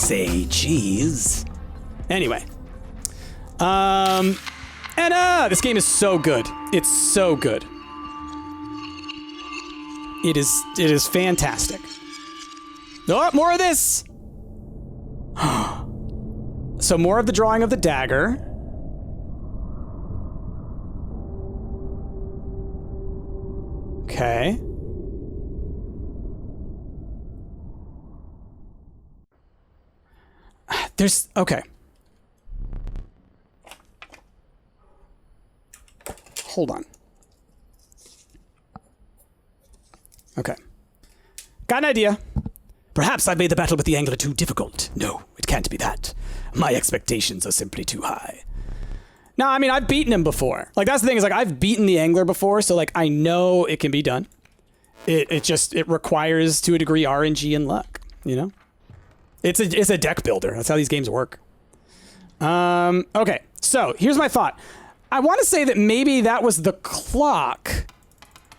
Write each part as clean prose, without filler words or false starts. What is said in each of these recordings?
say cheese. Anyway. This game is so good. It's so good. It is fantastic. Oh, more of this! So more of the drawing of the dagger. Okay. Okay. Hold on. Okay. Got an idea. Perhaps I made the battle with the angler too difficult. No, it can't be that. My expectations are simply too high. No, I mean, I've beaten him before. Like, that's the thing, is like, I've beaten the angler before, so like, I know it can be done. It requires, to a degree, RNG and luck, you know? It's a deck builder. That's how these games work. Okay, so here's my thought. I want to say that maybe that was the clock,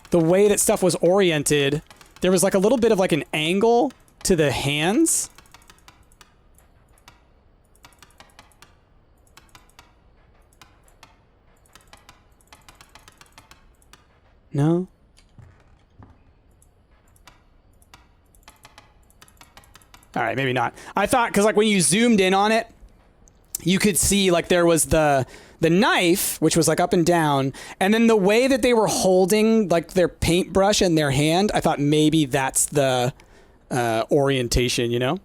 the way that stuff was oriented. There was like a little bit of like an angle to the hands. No? All right, maybe not. I thought, because like when you zoomed in on it, you could see like there was the knife, which was like up and down, and then the way that they were holding like their paintbrush in their hand, I thought maybe that's the orientation, you know?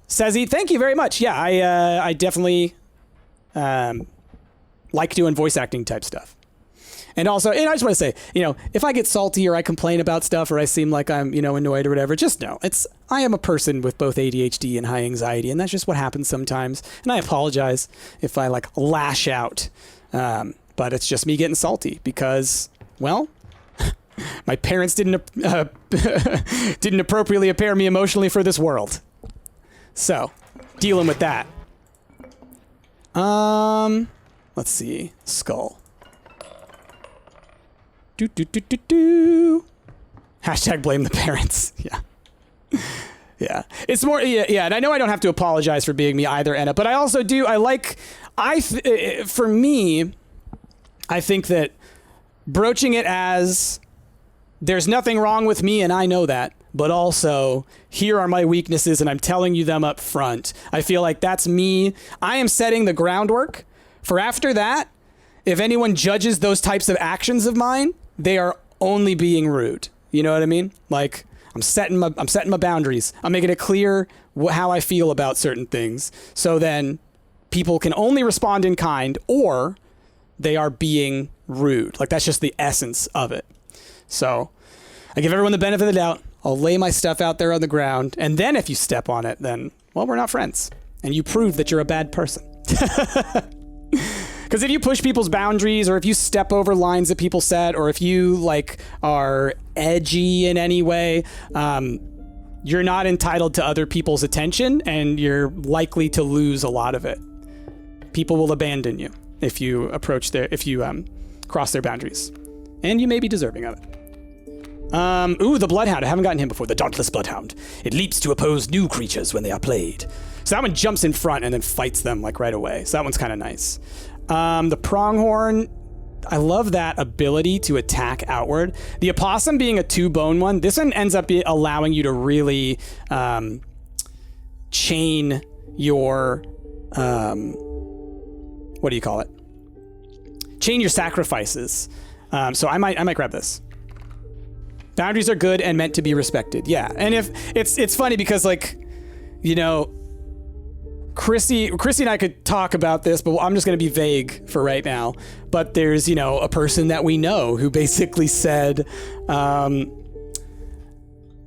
Sezzy, thank you very much. Yeah, I definitely like doing voice acting type stuff. And also, and I just want to say, you know, if I get salty or I complain about stuff or I seem like I'm, you know, annoyed or whatever, just know I am a person with both ADHD and high anxiety, and that's just what happens sometimes. And I apologize if I like lash out, but it's just me getting salty because, well, my parents didn't appropriately prepare me emotionally for this world. So, dealing with that. Let's see, skull. Hashtag blame the parents. Yeah. Yeah. It's more, yeah. And I know I don't have to apologize for being me either, Anna, but I also do, for me, I think that broaching it as there's nothing wrong with me and I know that, but also here are my weaknesses and I'm telling you them up front. I feel like that's me. I am setting the groundwork for after that. If anyone judges those types of actions of mine, they are only being rude. You know what I mean? Like I'm setting my boundaries. I'm making it clear how I feel about certain things. So then people can only respond in kind or they are being rude. Like that's just the essence of it. So I give everyone the benefit of the doubt. I'll lay my stuff out there on the ground. And then if you step on it, then, well, we're not friends. And you prove that you're a bad person. Because if you push people's boundaries or if you step over lines that people set or if you like are edgy in any way, you're not entitled to other people's attention and you're likely to lose a lot of it. People will abandon you if you cross their boundaries. And you may be deserving of it. Ooh, the Bloodhound. I haven't gotten him before. The Dauntless Bloodhound. It leaps to oppose new creatures when they are played. So that one jumps in front and then fights them like right away. So that one's kind of nice. The Pronghorn, I love that ability to attack outward. The Opossum being a 2-bone one, this one ends up allowing you to really chain your, what do you call it? Chain your sacrifices. So I might grab this. Boundaries are good and meant to be respected. Yeah, and if it's funny because like, you know, Chrissy and I could talk about this, but I'm just going to be vague for right now. But there's, you know, a person that we know who basically said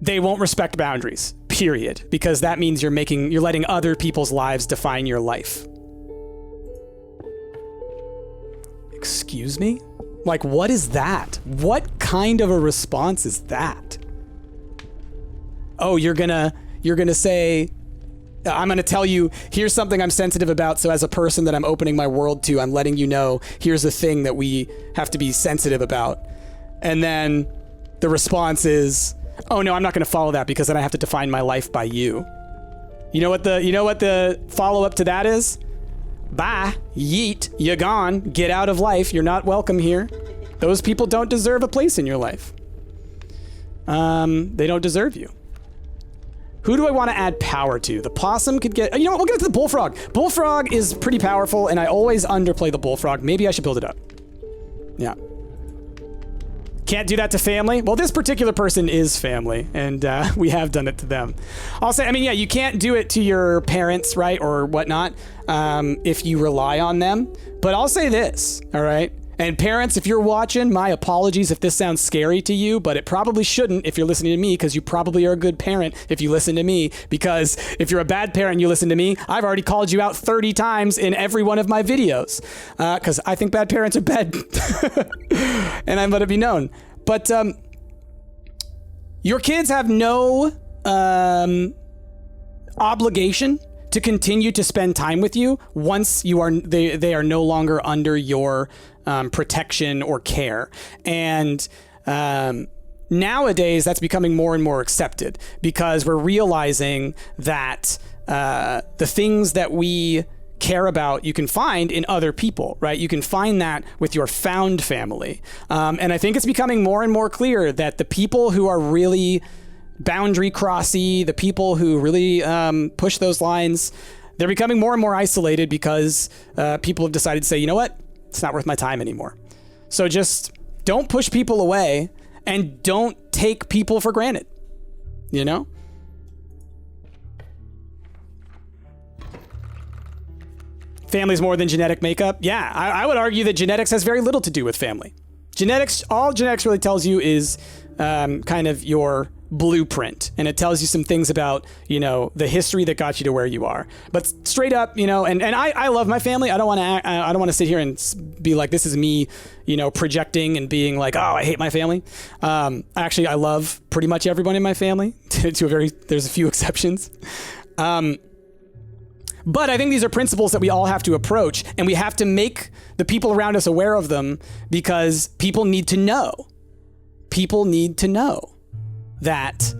they won't respect boundaries, period, because that means you're letting other people's lives define your life. Excuse me? Like, what is that? What kind of a response is that? Oh, you're gonna say, I'm going to tell you, here's something I'm sensitive about, so as a person that I'm opening my world to, I'm letting you know, here's a thing that we have to be sensitive about. And then the response is, Oh no, I'm not going to follow that because then I have to define my life by you. You know what the follow-up to that is? Bye. Yeet. You're gone. Get out of life. You're not welcome here. Those people don't deserve a place in your life. They don't deserve you. Who do I want to add power to? The possum could get... You know what? We'll get to the bullfrog. Bullfrog is pretty powerful, and I always underplay the bullfrog. Maybe I should build it up. Yeah. Can't do that to family? Well, this particular person is family, and we have done it to them. I'll say, I mean, yeah, you can't do it to your parents, right, or whatnot, if you rely on them. But I'll say this, all right? And parents, if you're watching, my apologies if this sounds scary to you, but it probably shouldn't if you're listening to me, because you probably are a good parent if you listen to me, because if you're a bad parent and you listen to me, I've already called you out 30 times in every one of my videos, because I think bad parents are bad, and I'm going to be known. But your kids have no obligation to continue to spend time with you once they are no longer under your protection or care. And nowadays that's becoming more and more accepted because we're realizing that the things that we care about you can find in other people, right? You can find that with your found family. And I think it's becoming more and more clear that the people who are really boundary crossy, the people who really push those lines, they're becoming more and more isolated because people have decided to say, you know what? It's not worth my time anymore. So just don't push people away and don't take people for granted, you know? Family's more than genetic makeup. Yeah, I would argue that genetics has very little to do with family. Genetics, all genetics really tells you is kind of your blueprint, and it tells you some things about, you know, the history that got you to where you are. But straight up, you know, and I love my family. I don't want to sit here and be like, this is me, you know, projecting and being like, oh, I hate my family. Actually, I love pretty much everyone in my family. There's a few exceptions. But I think these are principles that we all have to approach, and we have to make the people around us aware of them because people need to know. People need to know that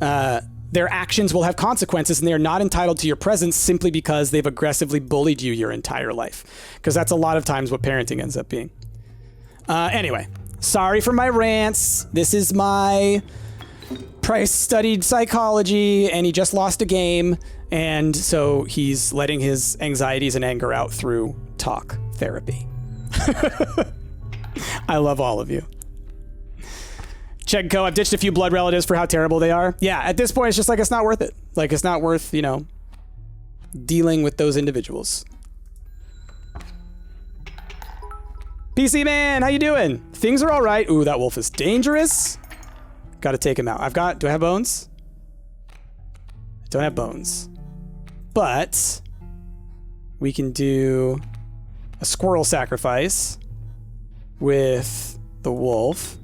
their actions will have consequences, and they're not entitled to your presence simply because they've aggressively bullied you your entire life. Because that's a lot of times what parenting ends up being. Anyway, sorry for my rants. This is my Price studied psychology, and he just lost a game, and so he's letting his anxieties and anger out through talk therapy. I love all of you. Chegco, I've ditched a few blood relatives for how terrible they are. Yeah, at this point, it's just like, it's not worth it. Like, it's not worth, you know, dealing with those individuals. PC Man, how you doing? Things are all right. Ooh, that wolf is dangerous. Got to take him out. Do I have bones? I don't have bones. But we can do a squirrel sacrifice with the wolf.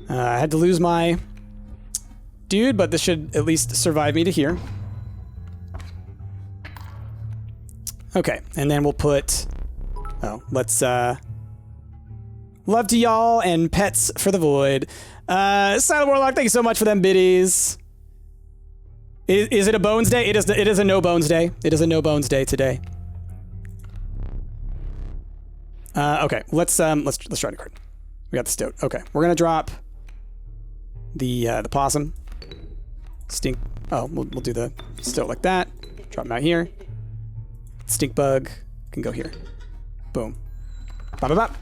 I had to lose my dude, but this should at least survive me to here. Okay, and then we'll put... Oh, let's... Love to y'all and pets for the void. Silent Warlock, thank you so much for them biddies. Is it a bones day? It is a no bones day. It is a no bones day today. Okay, let's try the card. We got the stoat. Okay, we're gonna drop the possum. Stink. Oh, we'll do the stoat like that. Drop him out here. Stink bug can go here. Boom. Bop bop bop.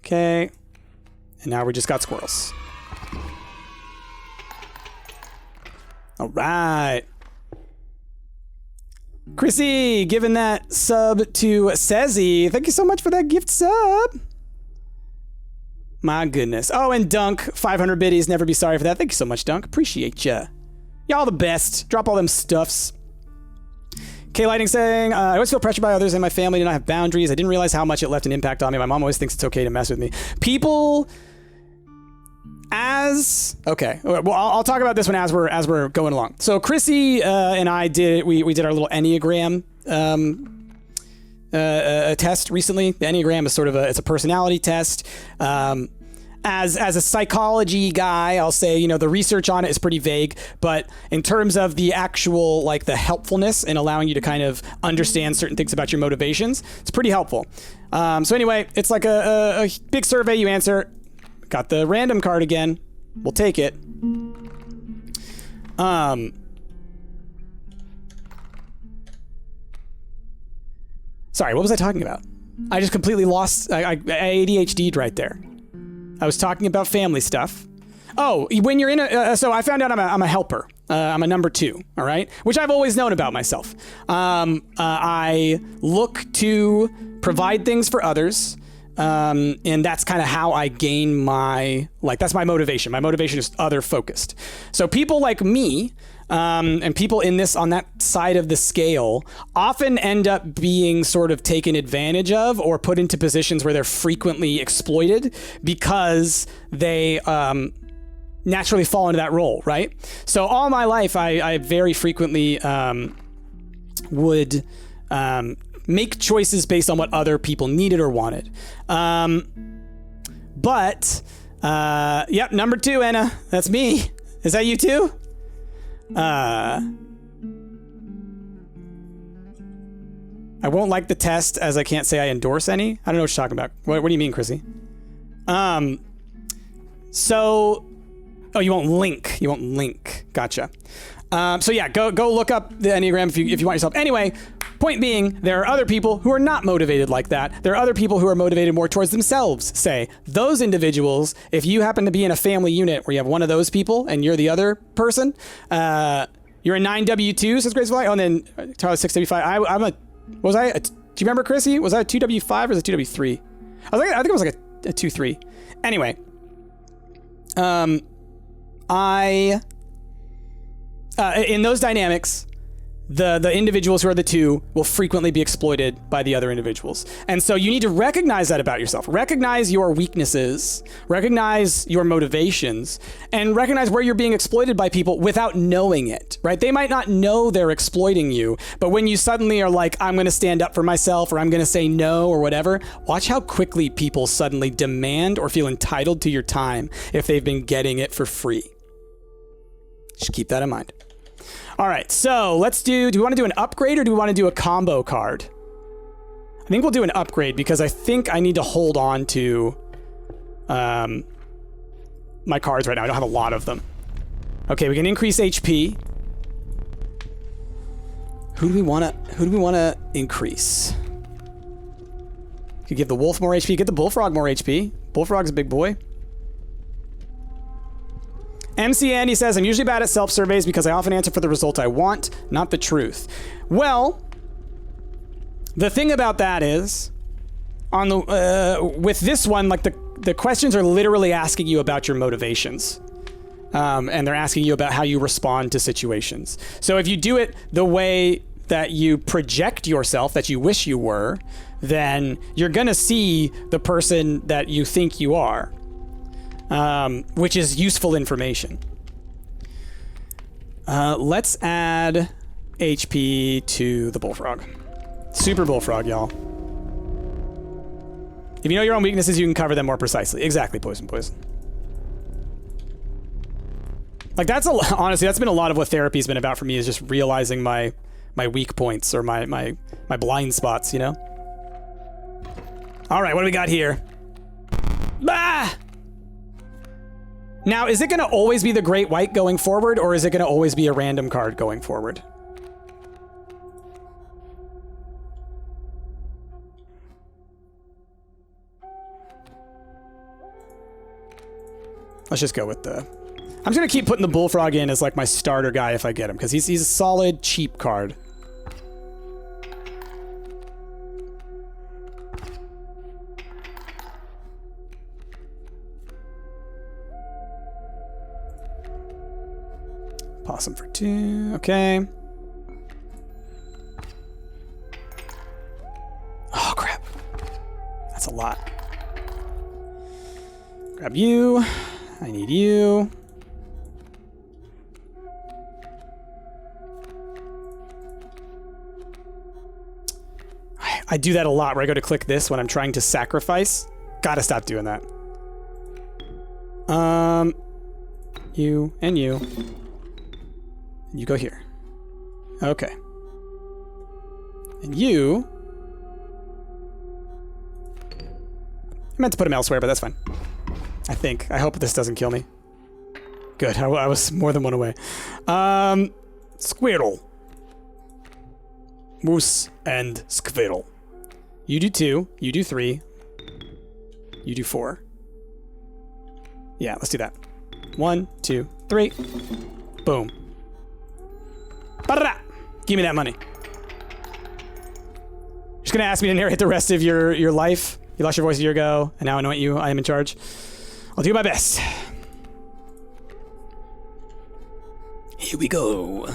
Okay. And now we just got squirrels. All right. Chrissy, giving that sub to Sezzy. Thank you so much for that gift sub. My goodness. Oh, and Dunk, 500 biddies. Never be sorry for that. Thank you so much, Dunk. Appreciate ya. Y'all the best. Drop all them stuffs. K Lighting saying, I always feel pressured by others in my family to not have boundaries. I didn't realize how much it left an impact on me. My mom always thinks it's okay to mess with me. People okay. Well, I'll talk about this one as we're going along. So Chrissy and I did our little Enneagram a test recently. The Enneagram is sort of it's a personality test. As a psychology guy, I'll say, you know, the research on it is pretty vague, but in terms of the actual, like, the helpfulness in allowing you to kind of understand certain things about your motivations, it's pretty helpful. So anyway, it's like a big survey you answer. Got the random card again. We'll take it. Sorry, what was I talking about? I just completely lost. I ADHD'd right there. I was talking about family stuff. Oh, when you're in so I found out I'm a helper. I'm a number 2, all right? Which I've always known about myself. I look to provide things for others, and that's kind of how I gain my, like, that's my motivation. My motivation is other focused. So people like me, and people in this, on that side of the scale, often end up being sort of taken advantage of or put into positions where they're frequently exploited because they naturally fall into that role, right? So all my life, I very frequently would make choices based on what other people needed or wanted. Yep, number 2, Anna, that's me. Is that you too? I won't like the test as I can't say I endorse any. I don't know what you're talking about. What do you mean, Chrissy? Oh, you won't link. You won't link. Gotcha. So yeah, go look up the Enneagram if you want yourself. Anyway, point being, there are other people who are not motivated like that. There are other people who are motivated more towards themselves, say. Those individuals, if you happen to be in a family unit where you have one of those people and you're the other person, you're a 9W2, says Graceful. Oh, and then Charlie 6W5. Do you remember, Chrissy? Was I a 2W5 or was it 2W3? I think it was like a 2-3. Anyway, in those dynamics, the individuals who are the 2 will frequently be exploited by the other individuals. And so you need to recognize that about yourself. Recognize your weaknesses, recognize your motivations, and recognize where you're being exploited by people without knowing it, right? They might not know they're exploiting you, but when you suddenly are like, I'm going to stand up for myself, or I'm going to say no, or whatever, watch how quickly people suddenly demand or feel entitled to your time if they've been getting it for free. Just keep that in mind. All right, so let's do we want to do an upgrade or do we want to do a combo card? I think we'll do an upgrade because I think I need to hold on to my cards right now. I don't have a lot of them. Okay, we can increase HP. Who do we want to increase? Could give the wolf more HP, get the bullfrog more HP. Bullfrog's a big boy. MC Andy says, I'm usually bad at self-surveys because I often answer for the result I want, not the truth. Well, the thing about that is, on the with this one, like the questions are literally asking you about your motivations. And they're asking you about how you respond to situations. So if you do it the way that you project yourself, that you wish you were, then you're gonna see the person that you think you are. Which is useful information. Let's add HP to the bullfrog. Super bullfrog, y'all. If you know your own weaknesses, you can cover them more precisely. Exactly, poison. Like honestly, that's been a lot of what therapy's been about for me, is just realizing my weak points or my blind spots, you know? All right, what do we got here? Ah! Now, is it going to always be the Great White going forward, or is it going to always be a random card going forward? Let's just go with the... I'm just going to keep putting the Bullfrog in as like my starter guy if I get him, because he's a solid, cheap card. Possum for 2, okay. Oh, crap. That's a lot. Grab you. I need you. I do that a lot where I go to click this when I'm trying to sacrifice. Gotta stop doing that. You and you. You go here. Okay. And you... I meant to put him elsewhere, but that's fine. I think. I hope this doesn't kill me. Good. I was more than one away. Squirrel. Moose and squirrel. You do 2. You do 3. You do 4. Yeah, let's do that. 1, 2, 3. Boom. Ba-da-da! Give me that money. You're just gonna ask me to narrate the rest of your life? You lost your voice a year ago, and now anoint you. I am in charge. I'll do my best. Here we go.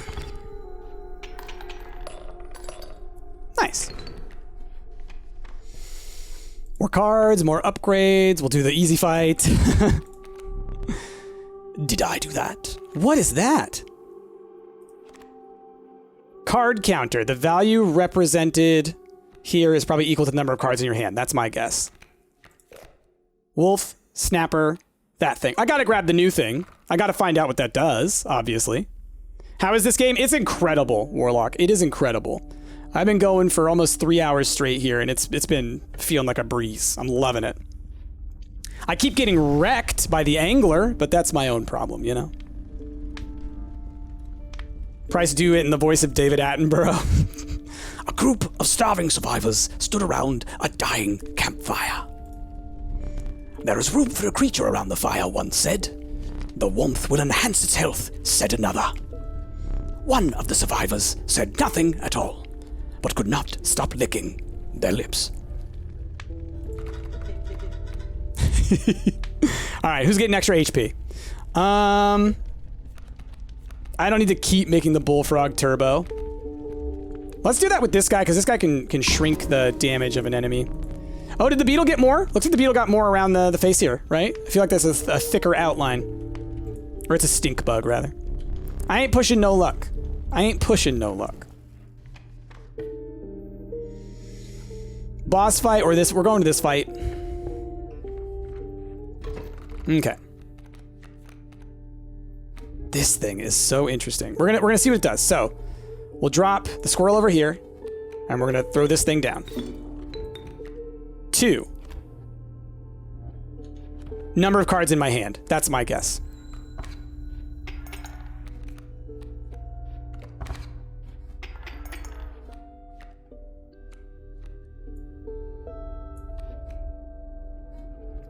Nice. More cards, more upgrades. We'll do the easy fight. Did I do that? What is that? Card counter. The value represented here is probably equal to the number of cards in your hand. That's my guess. Wolf, snapper, that thing. I gotta grab the new thing. I gotta find out what that does, obviously. How is this game? It's incredible, Warlock. It is incredible. I've been going for almost 3 hours straight here, and it's been feeling like a breeze. I'm loving it. I keep getting wrecked by the angler, but that's my own problem, you know? Price do it in the voice of David Attenborough. A group of starving survivors stood around a dying campfire. There is room for a creature around the fire, one said. The warmth will enhance its health, said another. One of the survivors said nothing at all, but could not stop licking their lips. Alright, who's getting extra HP? I don't need to keep making the bullfrog turbo. Let's do that with this guy, because this guy can shrink the damage of an enemy. Oh, did the beetle get more? Looks like the beetle got more around the face here, right? I feel like that's a thicker outline. Or it's a stink bug, rather. I ain't pushing no luck. I ain't pushing no luck. Boss fight or this? We're going to this fight. Okay. This thing is so interesting. We're gonna see what it does. So, we'll drop the squirrel over here, and we're gonna throw this thing down. 2. Number of cards in my hand. That's my guess.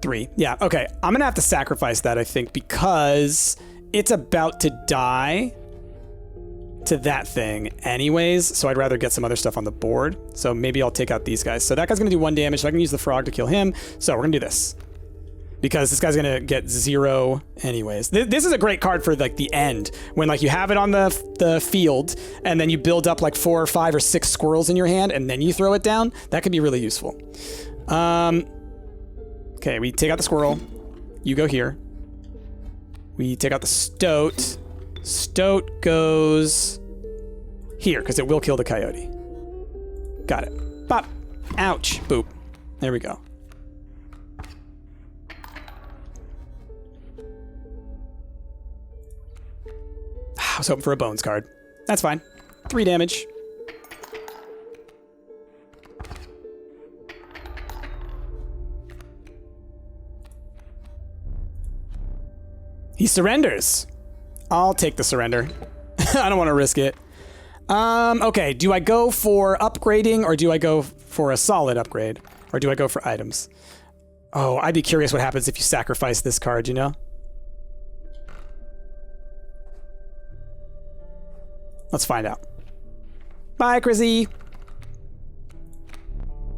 Three. Yeah, okay. I'm gonna have to sacrifice that, I think, because it's about to die to that thing anyways, so I'd rather get some other stuff on the board. So maybe I'll take out these guys. So that guy's gonna do 1 damage, so I can use the frog to kill him. So we're gonna do this. Because this guy's gonna get 0 anyways. This is a great card for like the end, when like you have it on the field, and then you build up like 4 or 5 or 6 squirrels in your hand, and then you throw it down. That could be really useful. Okay, we take out the squirrel. You go here. We take out the stoat. Stoat goes here, because it will kill the coyote. Got it. Bop. Ouch. Boop. There we go. I was hoping for a bones card. That's fine. 3 damage. He surrenders. I'll take the surrender. I don't want to risk it. Okay, do I go for upgrading, or do I go for a solid upgrade? Or do I go for items? Oh, I'd be curious what happens if you sacrifice this card, you know? Let's find out. Bye, Grizzy.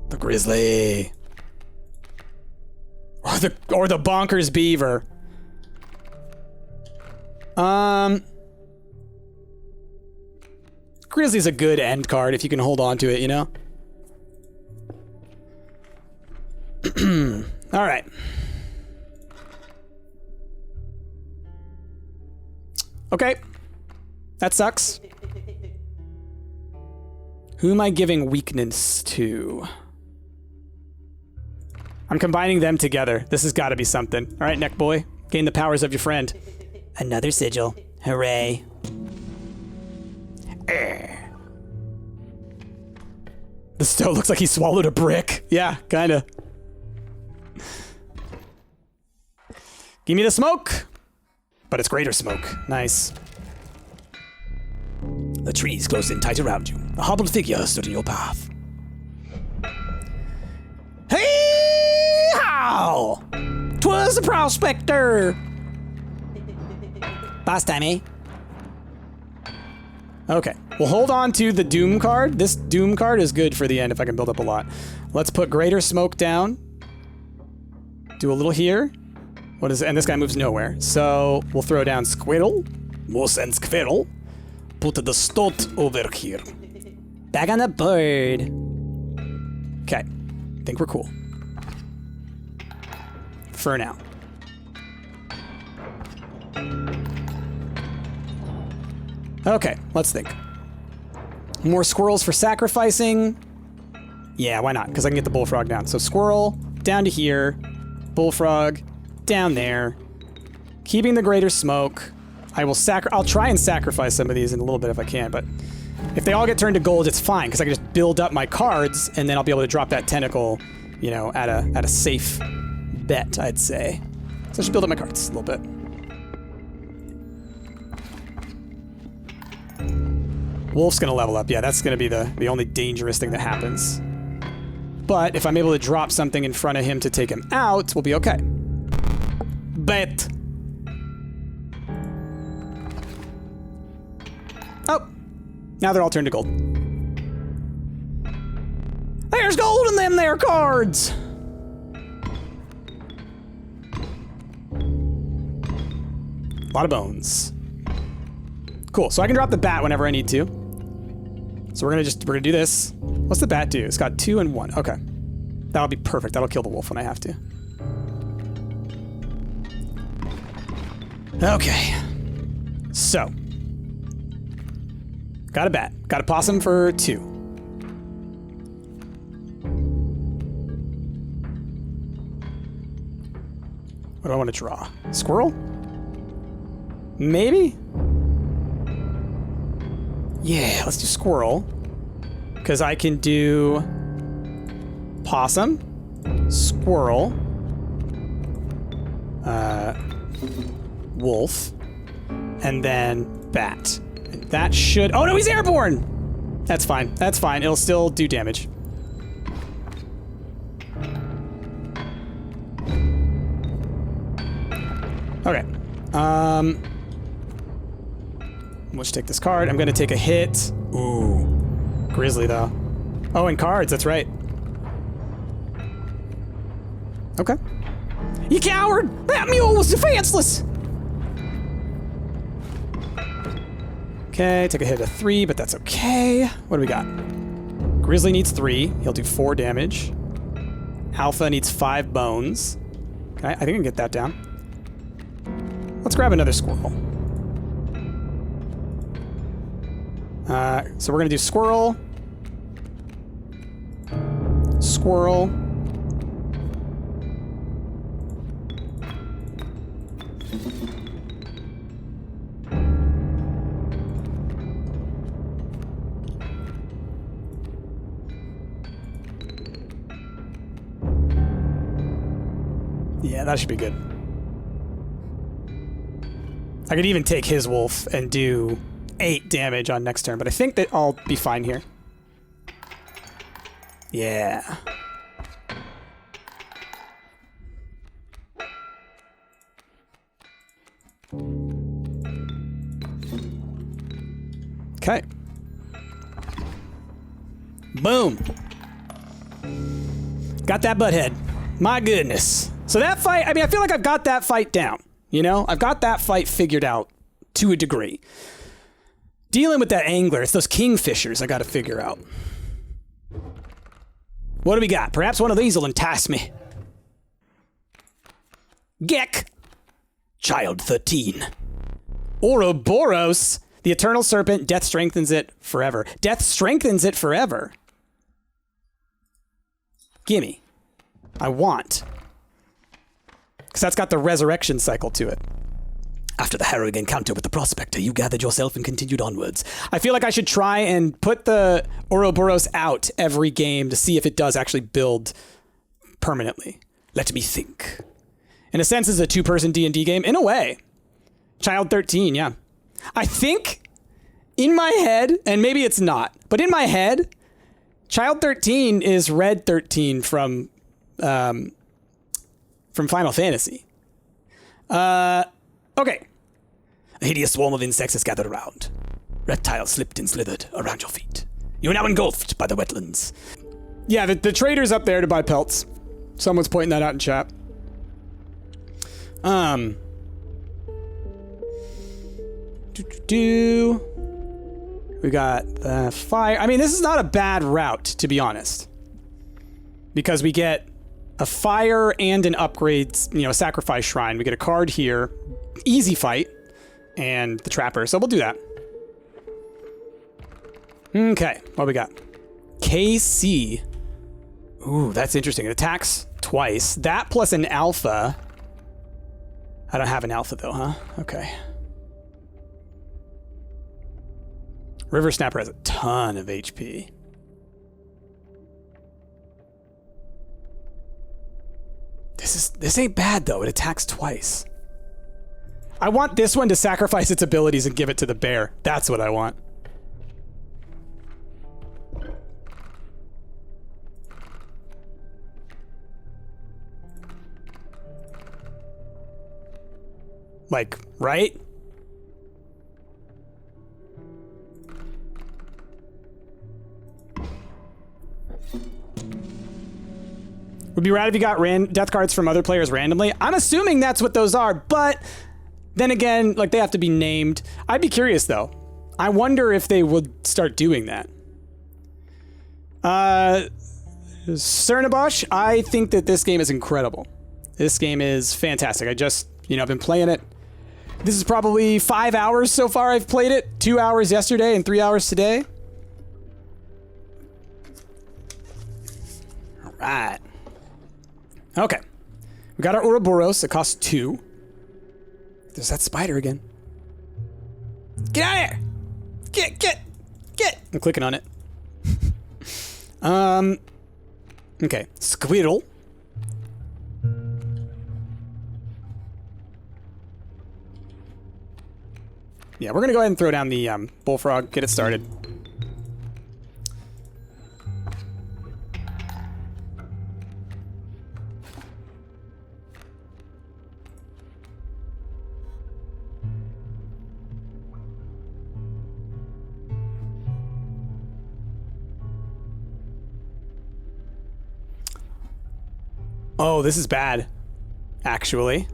The grizzly. Or the bonkers beaver. Grizzly's a good end card if you can hold on to it, you know? All right. Okay. That sucks. Who am I giving weakness to? I'm combining them together. This has got to be something. All right, neck boy. Gain the powers of your friend. Another sigil. Hooray. The Stowe looks like he swallowed a brick. Yeah, kind of. Give me the smoke. But it's greater smoke. Nice. The trees close in tight around you. A hobbled figure stood in your path. Hey, how? 'Twas a prospector. Boss time, eh? Okay, we'll hold on to the Doom card. This Doom card is good for the end if I can build up a lot. Let's put greater smoke down. Do a little here. What is it? And this guy moves nowhere. So we'll throw down Squirrel. Moose and Squirrel. Put the Stumpt over here. Back on the board. Okay, think we're cool. For now. Okay, let's think. More squirrels for sacrificing. Yeah, why not? Because I can get the bullfrog down. So squirrel, down to here. Bullfrog, down there. Keeping the greater smoke. I'll try and sacrifice some of these in a little bit if I can, but if they all get turned to gold, it's fine, because I can just build up my cards, and then I'll be able to drop that tentacle, you know, at a safe bet, I'd say. So I should build up my cards a little bit. Wolf's gonna level up. Yeah, that's gonna be the only dangerous thing that happens. But if I'm able to drop something in front of him to take him out, we'll be okay. Bet. Oh, now they're all turned to gold. There's gold in them there cards! A lot of bones. Cool, so I can drop the bat whenever I need to. So we're gonna do this. What's the bat do? It's got 2 and 1. Okay. That'll be perfect. That'll kill the wolf when I have to. Okay. So. Got a bat. Got a possum for 2. What do I want to draw? Squirrel? Maybe? Yeah, let's do squirrel. Because I can do possum, squirrel, wolf, and then bat. And that should... Oh no, he's airborne! That's fine. That's fine. It'll still do damage. Okay. Let's take this card. I'm gonna take a hit. Ooh. Grizzly, though. Oh, and cards. That's right. Okay. You coward! That mule was defenseless! Okay, take a hit of 3, but that's okay. What do we got? Grizzly needs 3. He'll do 4 damage. Alpha needs 5 bones. Okay, I think I can get that down. Let's grab another squirrel. So we're gonna do squirrel. Squirrel. Yeah, that should be good. I could even take his wolf and do 8 damage on next turn, but I think that I'll be fine here. Yeah. Okay. Boom. Got that butthead. My goodness. So that fight, I mean, I feel like I've got that fight down. You know? I've got that fight figured out to a degree. Dealing with that angler, it's those kingfishers I gotta figure out. What do we got? Perhaps one of these will entice me. Gek. Child 13. Ouroboros. The Eternal Serpent, death strengthens it forever. Death strengthens it forever. Gimme. I want. Because that's got the resurrection cycle to it. After the harrowing encounter with the Prospector, you gathered yourself and continued onwards. I feel like I should try and put the Ouroboros out every game to see if it does actually build permanently. Let me think. In a sense, it's a two-person D&D game. In a way. Child 13, yeah. I think in my head, and maybe it's not, but in my head, Child 13 is Red 13 from Final Fantasy. Okay. A hideous swarm of insects has gathered around. Reptiles slipped and slithered around your feet. You are now engulfed by the wetlands. Yeah, the trader's up there to buy pelts. Someone's pointing that out in chat. We got the fire. I mean, this is not a bad route, to be honest. Because we get a fire and an upgrade, you know, sacrifice shrine. We get a card here. Easy fight. And the trapper. So we'll do that. Okay, what we got? KC. Ooh, that's interesting. It attacks twice. That plus an alpha. I don't have an alpha though, huh? Okay. River Snapper has a ton of HP. This ain't bad though. It attacks twice. I want this one to sacrifice its abilities and give it to the bear. That's what I want. Like, right? Would be rad if you got death cards from other players randomly. I'm assuming that's what those are, but then again, like, they have to be named. I'd be curious though. I wonder if they would start doing that. Cernabosh, I think that this game is incredible. This game is fantastic. I just, you know, I've been playing it. This is probably 5 hours so far I've played it. 2 hours yesterday and 3 hours today. All right. Okay. We got our Ouroboros. It costs 2. There's that spider again. Get out of here! Get! I'm clicking on it. Okay. Squirrel. Yeah, we're gonna go ahead and throw down the bullfrog, get it started. Oh, this is bad, actually.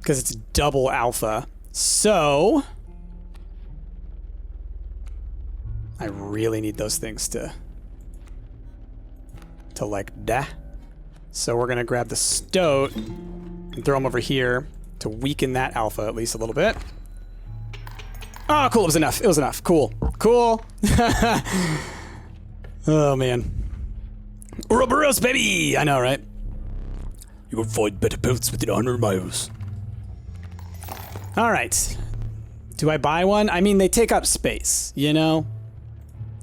Because it's double alpha. So I really need those things to like da. So we're gonna grab the stoat and throw them over here to weaken that alpha at least a little bit. Oh, cool, it was enough. It was enough. Cool. Cool. Oh man. Ouroboros, baby! I know, right? You will find better pelts within 100 miles. All right. Do I buy one? I mean, they take up space, you know?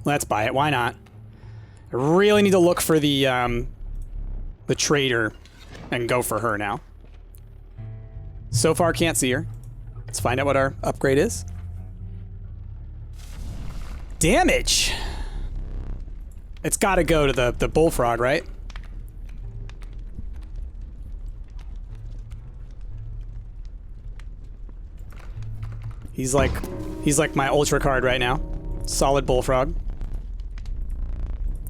Let's buy it. Why not? I really need to look for the trader and go for her now. So far, can't see her. Let's find out what our upgrade is. Damage! It's got to go to the bullfrog, right? He's like my ultra card right now. Solid bullfrog.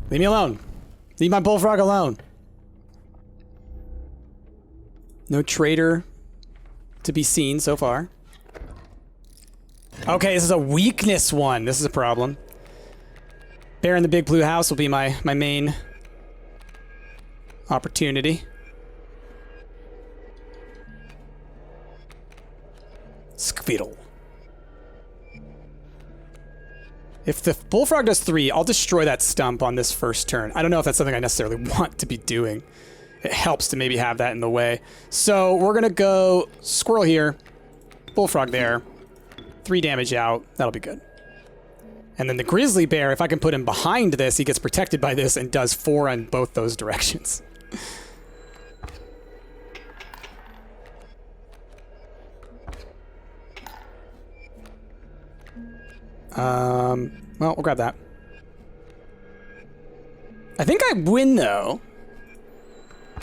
Leave me alone. Leave my bullfrog alone. No trader to be seen so far. Okay, this is a weakness one. This is a problem. Bear in the Big Blue House will be my main opportunity. Squirrel. If the bullfrog does 3, I'll destroy that stump on this first turn. I don't know if that's something I necessarily want to be doing. It helps to maybe have that in the way. So we're going to go squirrel here, bullfrog there, 3 damage out. That'll be good. And then the grizzly bear, if I can put him behind this, he gets protected by this and does 4 on both those directions. Well, we'll grab that. I think I win, though.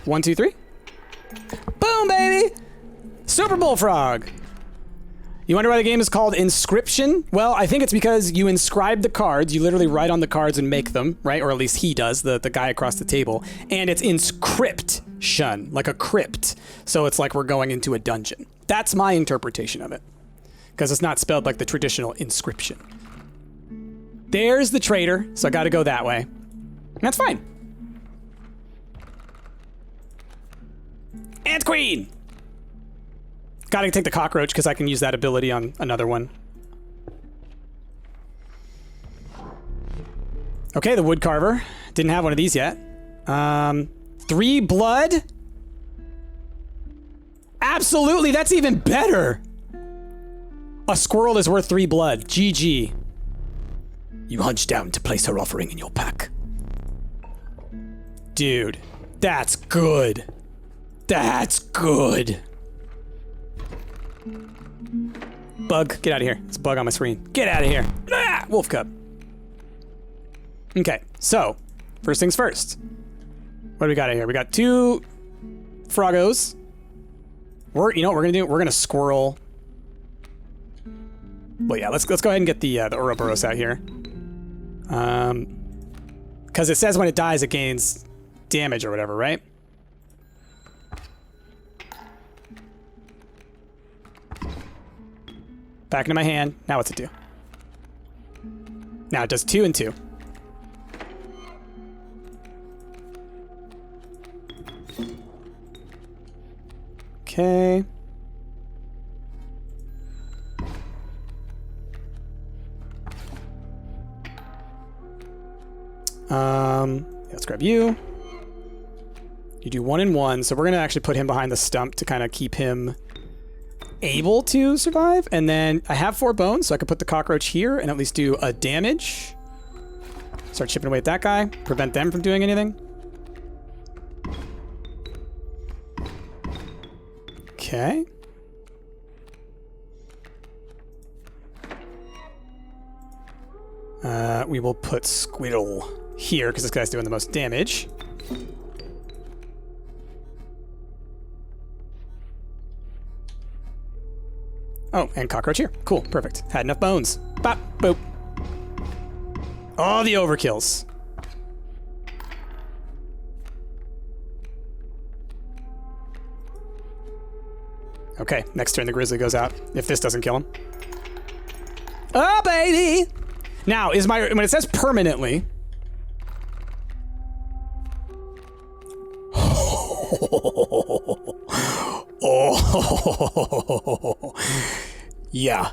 1, 2, 3. Boom, baby! Super Bullfrog! You wonder why the game is called Inscryption? Well, I think it's because you inscribe the cards. You literally write on the cards and make them, right? Or at least he does, the guy across the table. And it's inscription, like a crypt. So it's like we're going into a dungeon. That's my interpretation of it. Because it's not spelled like the traditional inscription. There's the traitor, so I gotta go that way. And that's fine. Ant Queen! Gotta take the cockroach because I can use that ability on another one. Okay, the wood carver. Didn't have one of these yet. 3 blood? Absolutely, that's even better! A squirrel is worth 3 blood. GG. You hunch down to place her offering in your pack. Dude, that's good. That's good. Bug, get out of here. It's a bug on my screen. Get out of here. Ah, wolf cub. Okay, so, first things first. What do we got in here? We got 2 froggos. You know what we're gonna do? We're gonna squirrel. Well, yeah, let's go ahead and get the Ouroboros out here. Because it says when it dies, it gains damage or whatever, right? Back into my hand. Now what's it do? Now it does 2 and 2. Okay. Let's grab you. You do 1 and 1, so we're gonna actually put him behind the stump to kind of keep him able to survive. And then I have 4 bones, so I can put the cockroach here and at least do a damage. Start chipping away at that guy. Prevent them from doing anything. Okay. We will put Squirrel here because this guy's doing the most damage. Oh, and cockroach here. Cool, perfect. Had enough bones. Bop, boop. All the overkills. Okay, next turn the grizzly goes out. If this doesn't kill him. Oh, baby! Now, when it says permanently... Oh, yeah.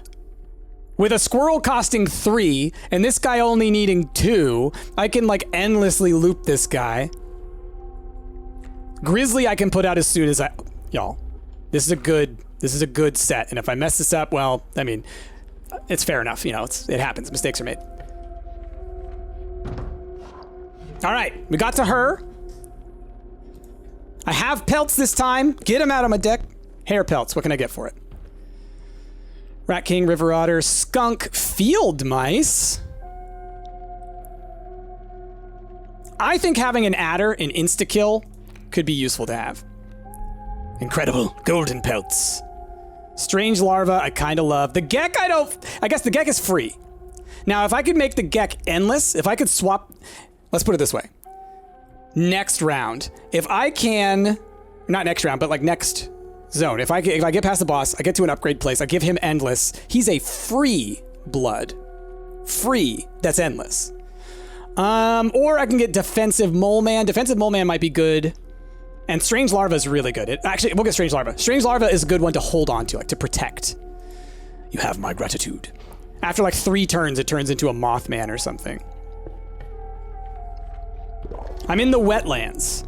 With a squirrel costing 3, and this guy only needing 2, I can like endlessly loop this guy. Grizzly I can put out as soon as y'all. This is a good set, and if I mess this up, well, I mean, it's fair enough, you know, it happens, mistakes are made. All right, we got to her. I have pelts this time. Get them out of my deck. Hair pelts, what can I get for it? Rat King, River Otter, Skunk, Field Mice. I think having an adder in insta-kill could be useful to have. Incredible golden pelts. Strange larva, I kind of love. The Gek, I guess the Gek is free. Now, if I could make the Gek endless, if I could swap, let's put it this way. Next round, if I can, not next round, but like next zone, if I get past the boss, I get to an upgrade place, I give him endless, he's a free blood. Free, that's endless. Or I can get defensive mole man. Defensive mole man might be good. And strange larva is really good. Actually, we'll get strange larva. Strange larva is a good one to hold on to, like to protect. You have my gratitude. After like 3 turns, it turns into a Mothman or something. I'm in the wetlands.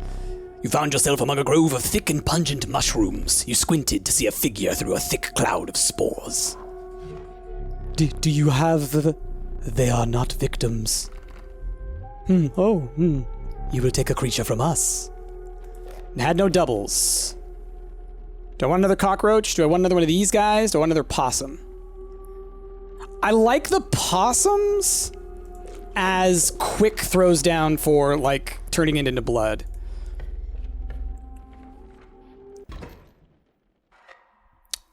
You found yourself among a grove of thick and pungent mushrooms. You squinted to see a figure through a thick cloud of spores. Do you have... They are not victims. You will take a creature from us. Had no doubles. Do I want another cockroach? Do I want another one of these guys? Do I want another possum? I like the possums as quick throws down for, like, turning it into blood.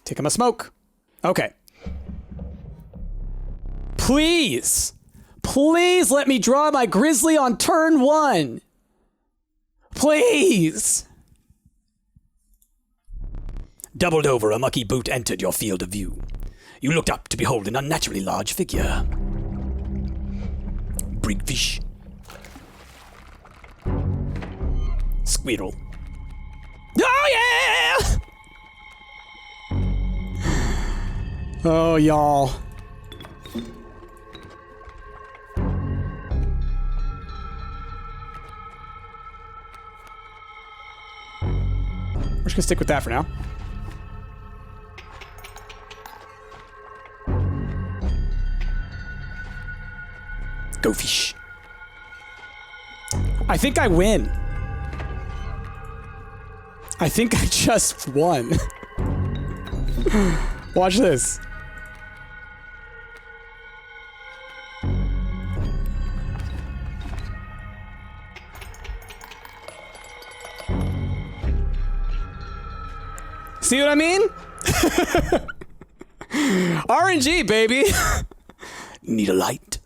Take him a smoke. Okay. Please! Please let me draw my grizzly on turn 1! Please! Doubled over, a mucky boot entered your field of view. You looked up to behold an unnaturally large figure. Brigfish. Squirrel. Oh, yeah! Oh, y'all. We're just gonna stick with that for now. Go fish. I think I win. I think I just won. Watch this. See what I mean? RNG, baby. Need a light?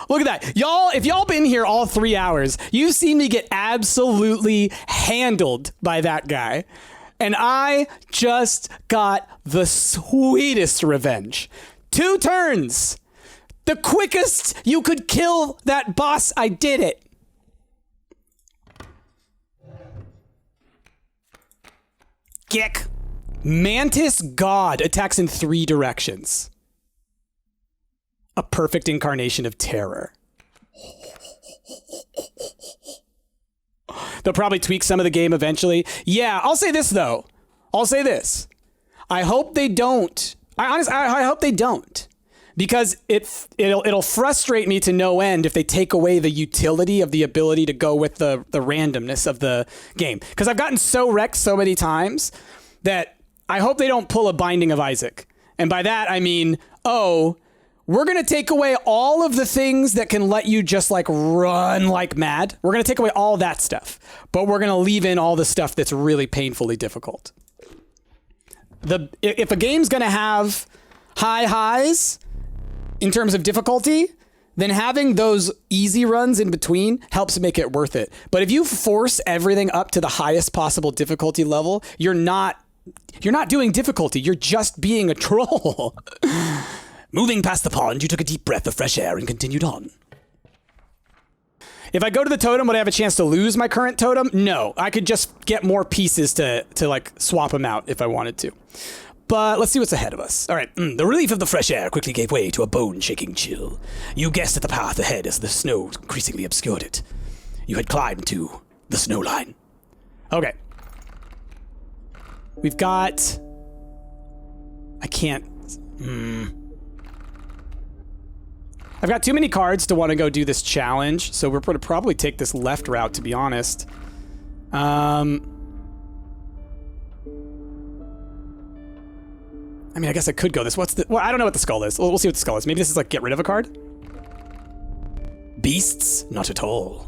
Look at that. Y'all, if y'all been here all 3 hours, you've seen me get absolutely handled by that guy. And I just got the sweetest revenge. 2 turns. The quickest you could kill that boss, I did it. Kick. Mantis God attacks in 3 directions. A perfect incarnation of terror. They'll probably tweak some of the game eventually. Yeah, I'll say this though. I'll say this. I hope they don't. I hope they don't. Because it'll frustrate me to no end if they take away the utility of the ability to go with the randomness of the game. Because I've gotten so wrecked so many times that I hope they don't pull a Binding of Isaac. And by that I mean, oh, we're going to take away all of the things that can let you just like run like mad. We're going to take away all that stuff, but we're going to leave in all the stuff that's really painfully difficult. If a game's going to have high highs in terms of difficulty, then having those easy runs in between helps make it worth it. But if you force everything up to the highest possible difficulty level, you're not doing difficulty. You're just being a troll. Moving past the pond, you took a deep breath of fresh air and continued on. If I go to the totem, would I have a chance to lose my current totem? No, I could just get more pieces to like swap them out if I wanted to. But let's see what's ahead of us. All right, the relief of the fresh air quickly gave way to a bone-shaking chill. You guessed at the path ahead as the snow increasingly obscured it. You had climbed to the snow line. Okay. We've got... I can't... I've got too many cards to want to go do this challenge, so we're going to probably take this left route, to be honest. I mean, I guess I could go this. Well, I don't know what the skull is. We'll see what the skull is. Maybe this is like get rid of a card? Beasts? Not at all.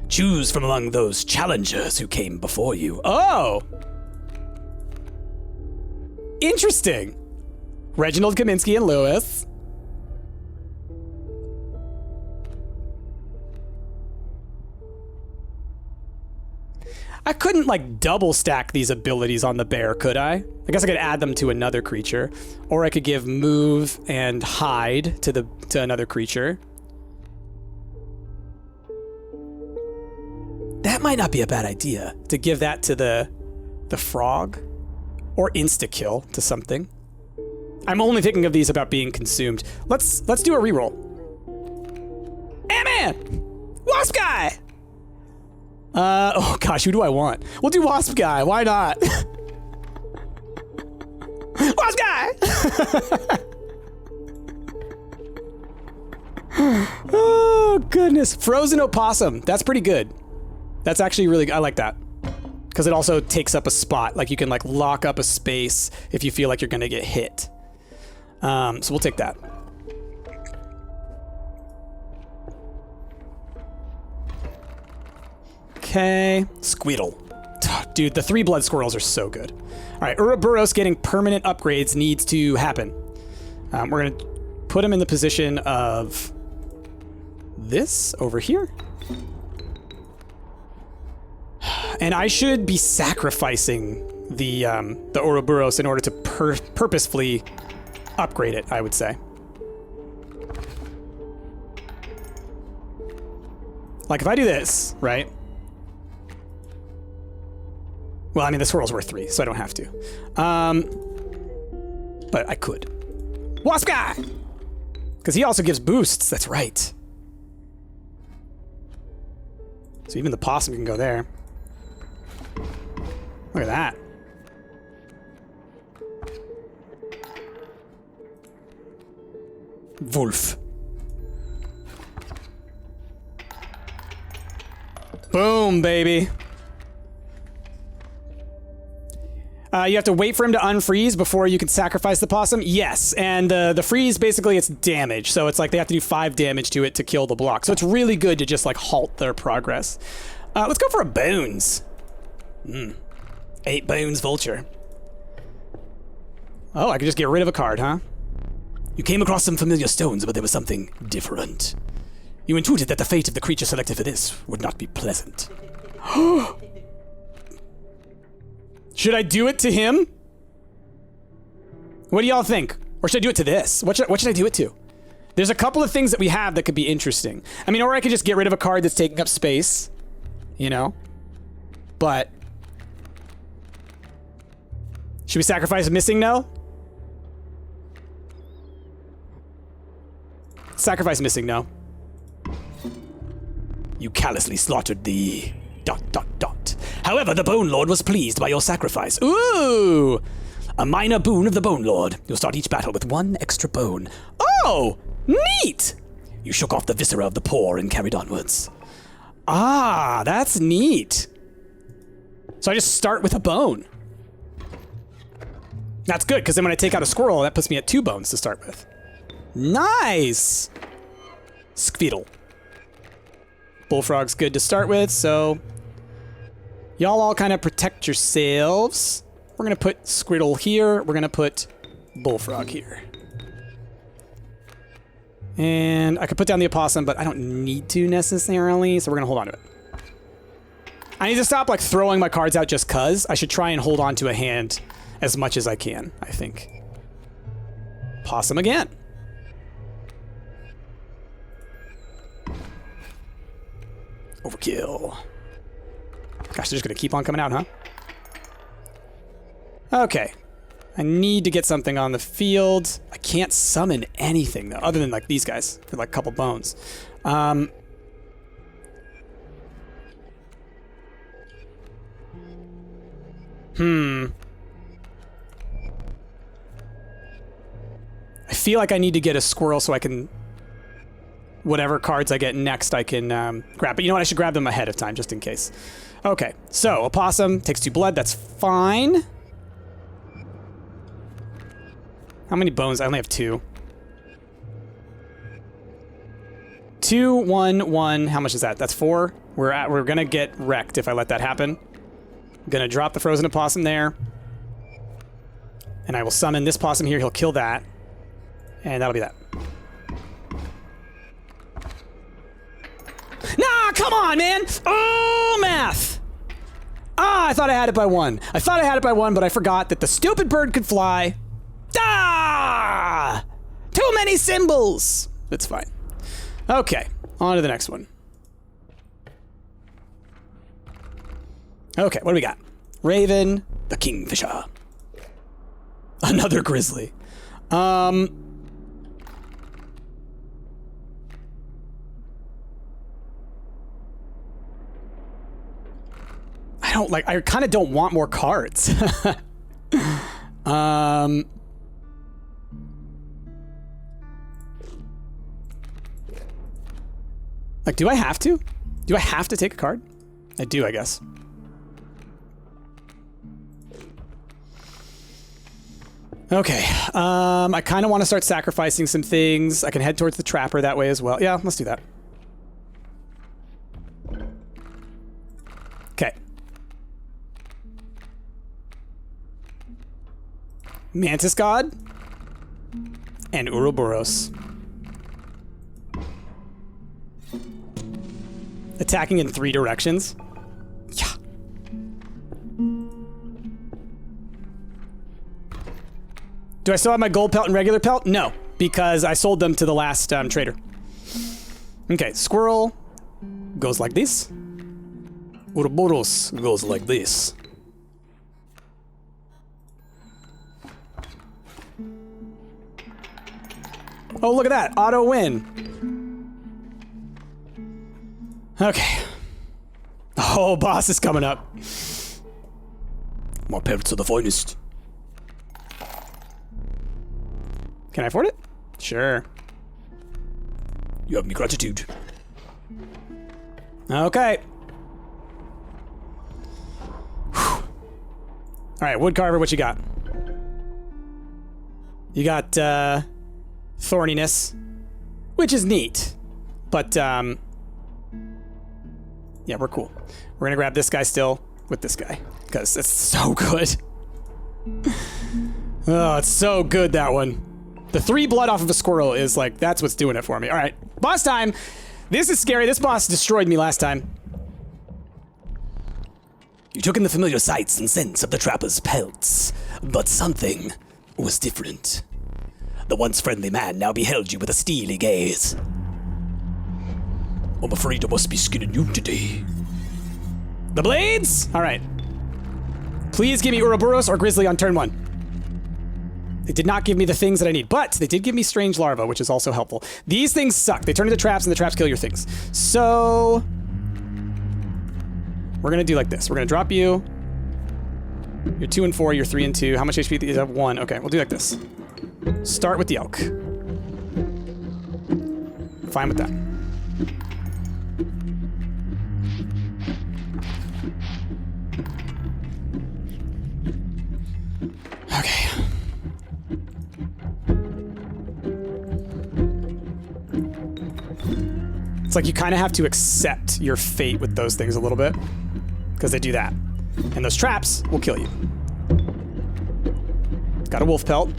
Choose from among those challengers who came before you. Oh! Interesting. Reginald, Kaminsky, and Lewis. I couldn't like double stack these abilities on the bear, could I? I guess I could add them to another creature, or I could give move and hide to another creature. That might not be a bad idea, to give that to the frog, or insta kill to something. I'm only thinking of these about being consumed. Let's do a reroll. Ant-Man! Wasp guy! Oh gosh, who do I want? We'll do Wasp guy, why not? Wasp guy! Oh goodness, frozen opossum. That's pretty good. That's actually really good. I like that. Because it also takes up a spot. Like you can like lock up a space if you feel like you're gonna get hit. So we'll take that. Okay, Squeedle. Dude, the 3 blood squirrels are so good. All right, Ouroboros getting permanent upgrades needs to happen. We're gonna put him in the position of this over here. And I should be sacrificing the Ouroboros in order to purposefully upgrade it, I would say. Like if I do this, right? Well, I mean, the squirrel's worth 3, so I don't have to. But I could. Wasp guy! Because he also gives boosts, that's right. So even the possum can go there. Look at that. Wolf. Boom, baby. You have to wait for him to unfreeze before you can sacrifice the possum? Yes, and the freeze, basically, it's damage. So it's like they have to do 5 damage to it to kill the block. So it's really good to just, like, halt their progress. Let's go for a bones. 8 bones vulture. Oh, I could just get rid of a card, huh? You came across some familiar stones, but there was something different. You intuited that the fate of the creature selected for this would not be pleasant. Should I do it to him? What do y'all think? Or should I do it to this? What should I do it to? There's a couple of things that we have that could be interesting. I mean, or I could just get rid of a card that's taking up space. You know? But... should we sacrifice missing no? Sacrifice missing no. You callously slaughtered the... ... However, the Bone Lord was pleased by your sacrifice. Ooh! A minor boon of the Bone Lord. You'll start each battle with 1 extra bone. Oh! Neat! You shook off the viscera of the poor and carried onwards. Ah, that's neat. So I just start with a bone. That's good, because then when I take out a squirrel, that puts me at 2 bones to start with. Nice! Squeedle. Bullfrog's good to start with, so... y'all all kind of protect yourselves. We're going to put Squirtle here. We're going to put Bullfrog here. And I could put down the opossum, but I don't need to necessarily, so we're going to hold on to it. I need to stop like throwing my cards out just cuz. I should try and hold on to a hand as much as I can, I think. Possum again. Overkill. Gosh, they're just gonna keep on coming out, huh? Okay. I need to get something on the field. I can't summon anything, though, other than, like, these guys for, like, a couple bones. I feel like I need to get a squirrel so I can... whatever cards I get next, I can grab. But you know what? I should grab them ahead of time, just in case. Okay, so opossum takes 2 blood. That's fine. How many bones? I only have 2. 2, 1, 1. How much is that? That's 4. We're gonna get wrecked if I let that happen. I'm gonna drop the frozen opossum there. And I will summon this possum here. He'll kill that. And that'll be that. Nah, come on, man! Oh, math! Ah, I thought I had it by 1. I thought I had it by 1, but I forgot that the stupid bird could fly. Ah! Too many symbols! It's fine. Okay, on to the next one. Okay, what do we got? Raven, the Kingfisher. Another grizzly. I kind of don't want more cards. Like, do I have to? Do I have to take a card? I do, I guess. Okay, I kind of want to start sacrificing some things. I can head towards the trapper that way as well. Yeah, let's do that. Okay. Mantis God and Ouroboros. Attacking in 3 directions. Yeah. Do I still have my gold pelt and regular pelt? No, because I sold them to the last trader. Okay, squirrel goes like this. Ouroboros goes like this. Oh, look at that. Auto win. Okay. Oh, boss is coming up. My pelts are the finest. Can I afford it? Sure. You have me gratitude. Okay. All right, woodcarver, what you got? You got thorniness, which is neat, but yeah, we're cool. We're gonna grab this guy still with this guy because it's so good. Oh, it's so good, that one. The 3 blood off of a squirrel is like, that's what's doing it for me. All right, boss time. This is scary. This boss destroyed me last time. You took in the familiar sights and scents of the trapper's pelts, but something was different. The once friendly man now beheld you with a steely gaze. I'm afraid I must be skinning you today. The blades? All right. Please give me Ouroboros or Grizzly on turn 1. They did not give me the things that I need, but they did give me Strange Larva, which is also helpful. These things suck. They turn into traps, and the traps kill your things. So we're gonna do like this. We're gonna drop you. You're 2 and 4. You're 3 and 2. How much HP do you have? 1. Okay, we'll do like this. Start with the elk. Fine with that. Okay. It's like you kind of have to accept your fate with those things a little bit, because they do that. And those traps will kill you. Got a wolf pelt.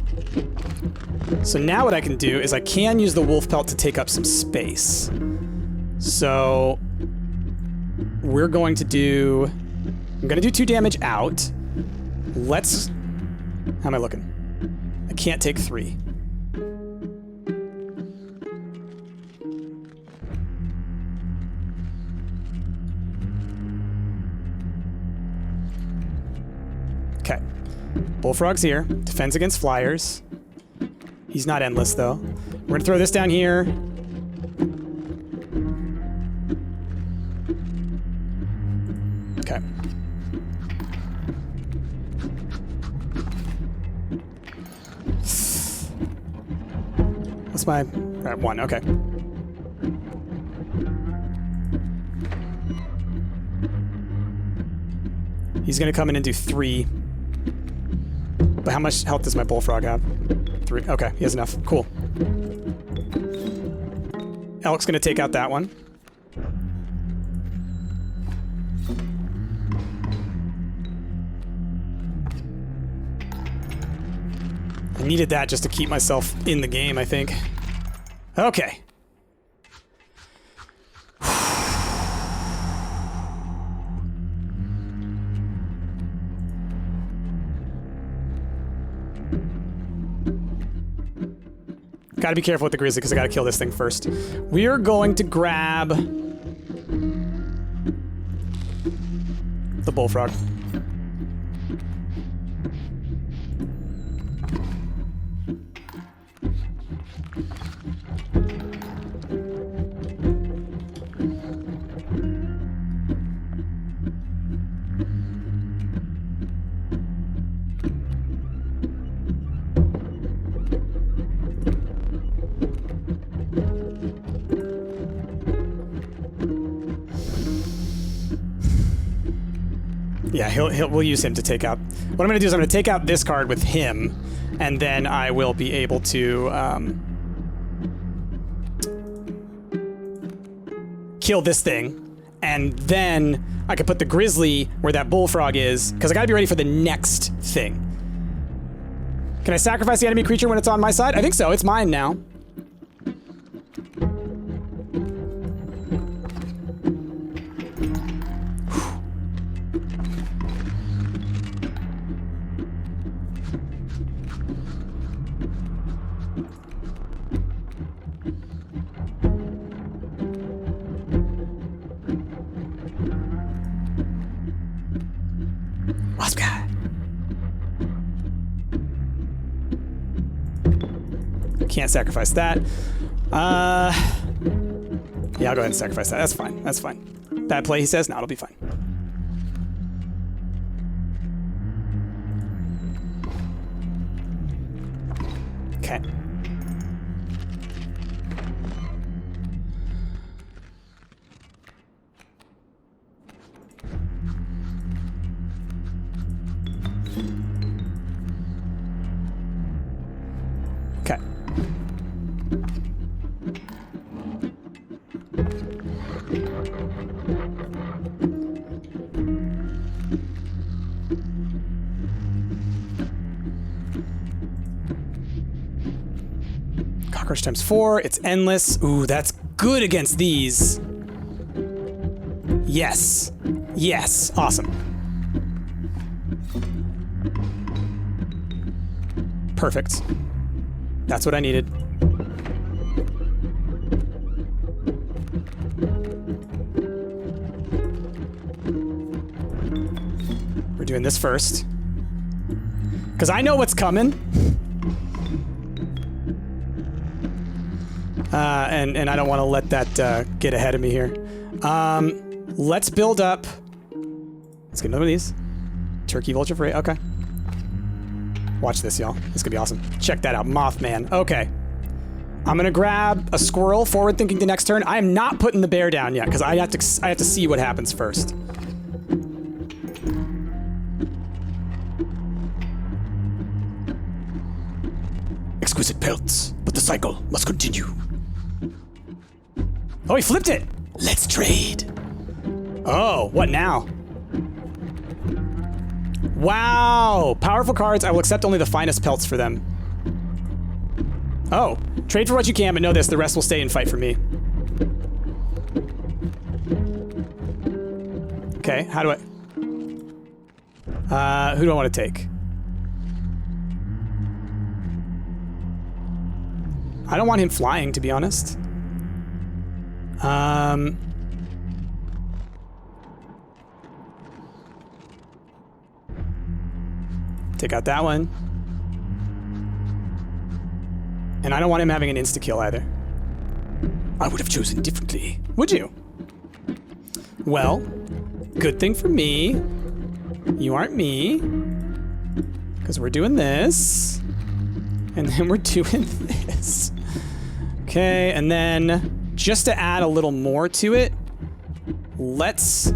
So now what I can do is I can use the wolf pelt to take up some space. So we're going to do... I'm going to do 2 damage out. Let's... How am I looking? I can't take 3. Okay. Bullfrog's here. Defends against flyers. He's not endless, though. We're gonna throw this down here. Okay. What's my... Right, 1, okay. He's gonna come in and do 3. But how much health does my bullfrog have? 3. Okay, he has enough. Cool. Elk's gonna take out that one. I needed that just to keep myself in the game, I think. Okay. Gotta be careful with the grizzly because I gotta kill this thing first. We are going to grab the bullfrog. Yeah, we'll use him to take out. What I'm going to do is I'm going to take out this card with him, and then I will be able to kill this thing, and then I can put the grizzly where that bullfrog is, because I got to be ready for the next thing. Can I sacrifice the enemy creature when it's on my side? I think so. It's mine now. Wasp guy. Can't sacrifice that. Yeah, I'll go ahead and sacrifice that. That's fine. That's fine. Bad play, he says. No, it'll be fine. Okay. Okay. Cockroach times 4. It's endless. Ooh, that's good against these. Yes. Yes. Awesome. Perfect. That's what I needed. We're doing this first. Because I know what's coming. And I don't want to let that get ahead of me here. Let's build up. Let's get another one of these. Turkey vulture for 8. Okay. Watch this, y'all. This could be awesome. Check that out. Mothman. Okay. I'm going to grab a squirrel, forward thinking to next turn. I am not putting the bear down yet because I have to see what happens first. Exquisite pelts, but the cycle must continue. Oh, he flipped it. Let's trade. Oh, what now? Wow. Powerful cards. I will accept only the finest pelts for them. Oh. Trade for what you can, but know this. The rest will stay and fight for me. Okay. How do I... who do I want to take? I don't want him flying, to be honest. Take out that one. And I don't want him having an insta-kill either. I would have chosen differently. Would you? Well, good thing for me. You aren't me. Because we're doing this. And then we're doing this. Okay, and then just to add a little more to it, let's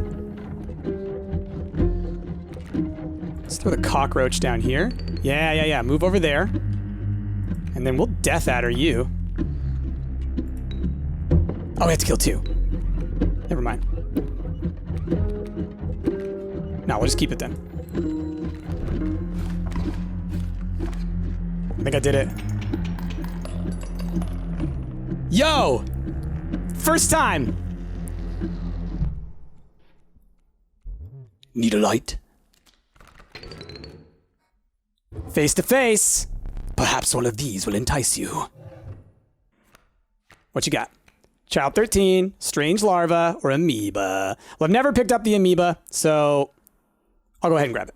throw the cockroach down here. Yeah. Move over there. And then we'll Death Adder you. Oh, we have to kill 2. Never mind. No, we'll just keep it then. I think I did it. Yo! First time! Need a light? Face to face. Perhaps one of these will entice you. What you got? Child 13, strange larva, or amoeba. Well, I've never picked up the amoeba, so I'll go ahead and grab it.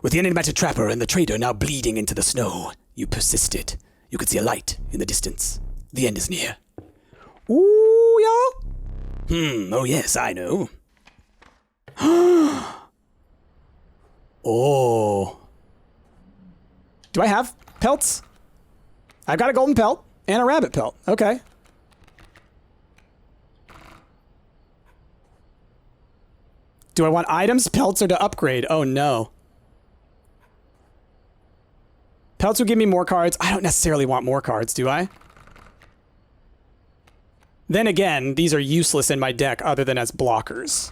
With the enigmatic trapper and the trader now bleeding into the snow, you persisted. You could see a light in the distance. The end is near. Ooh, y'all. Oh yes, I know. Oh. Do I have pelts? I've got a golden pelt and a rabbit pelt. Okay. Do I want items, pelts, or to upgrade? Oh, no. Pelts would give me more cards. I don't necessarily want more cards, do I? Then again, these are useless in my deck other than as blockers.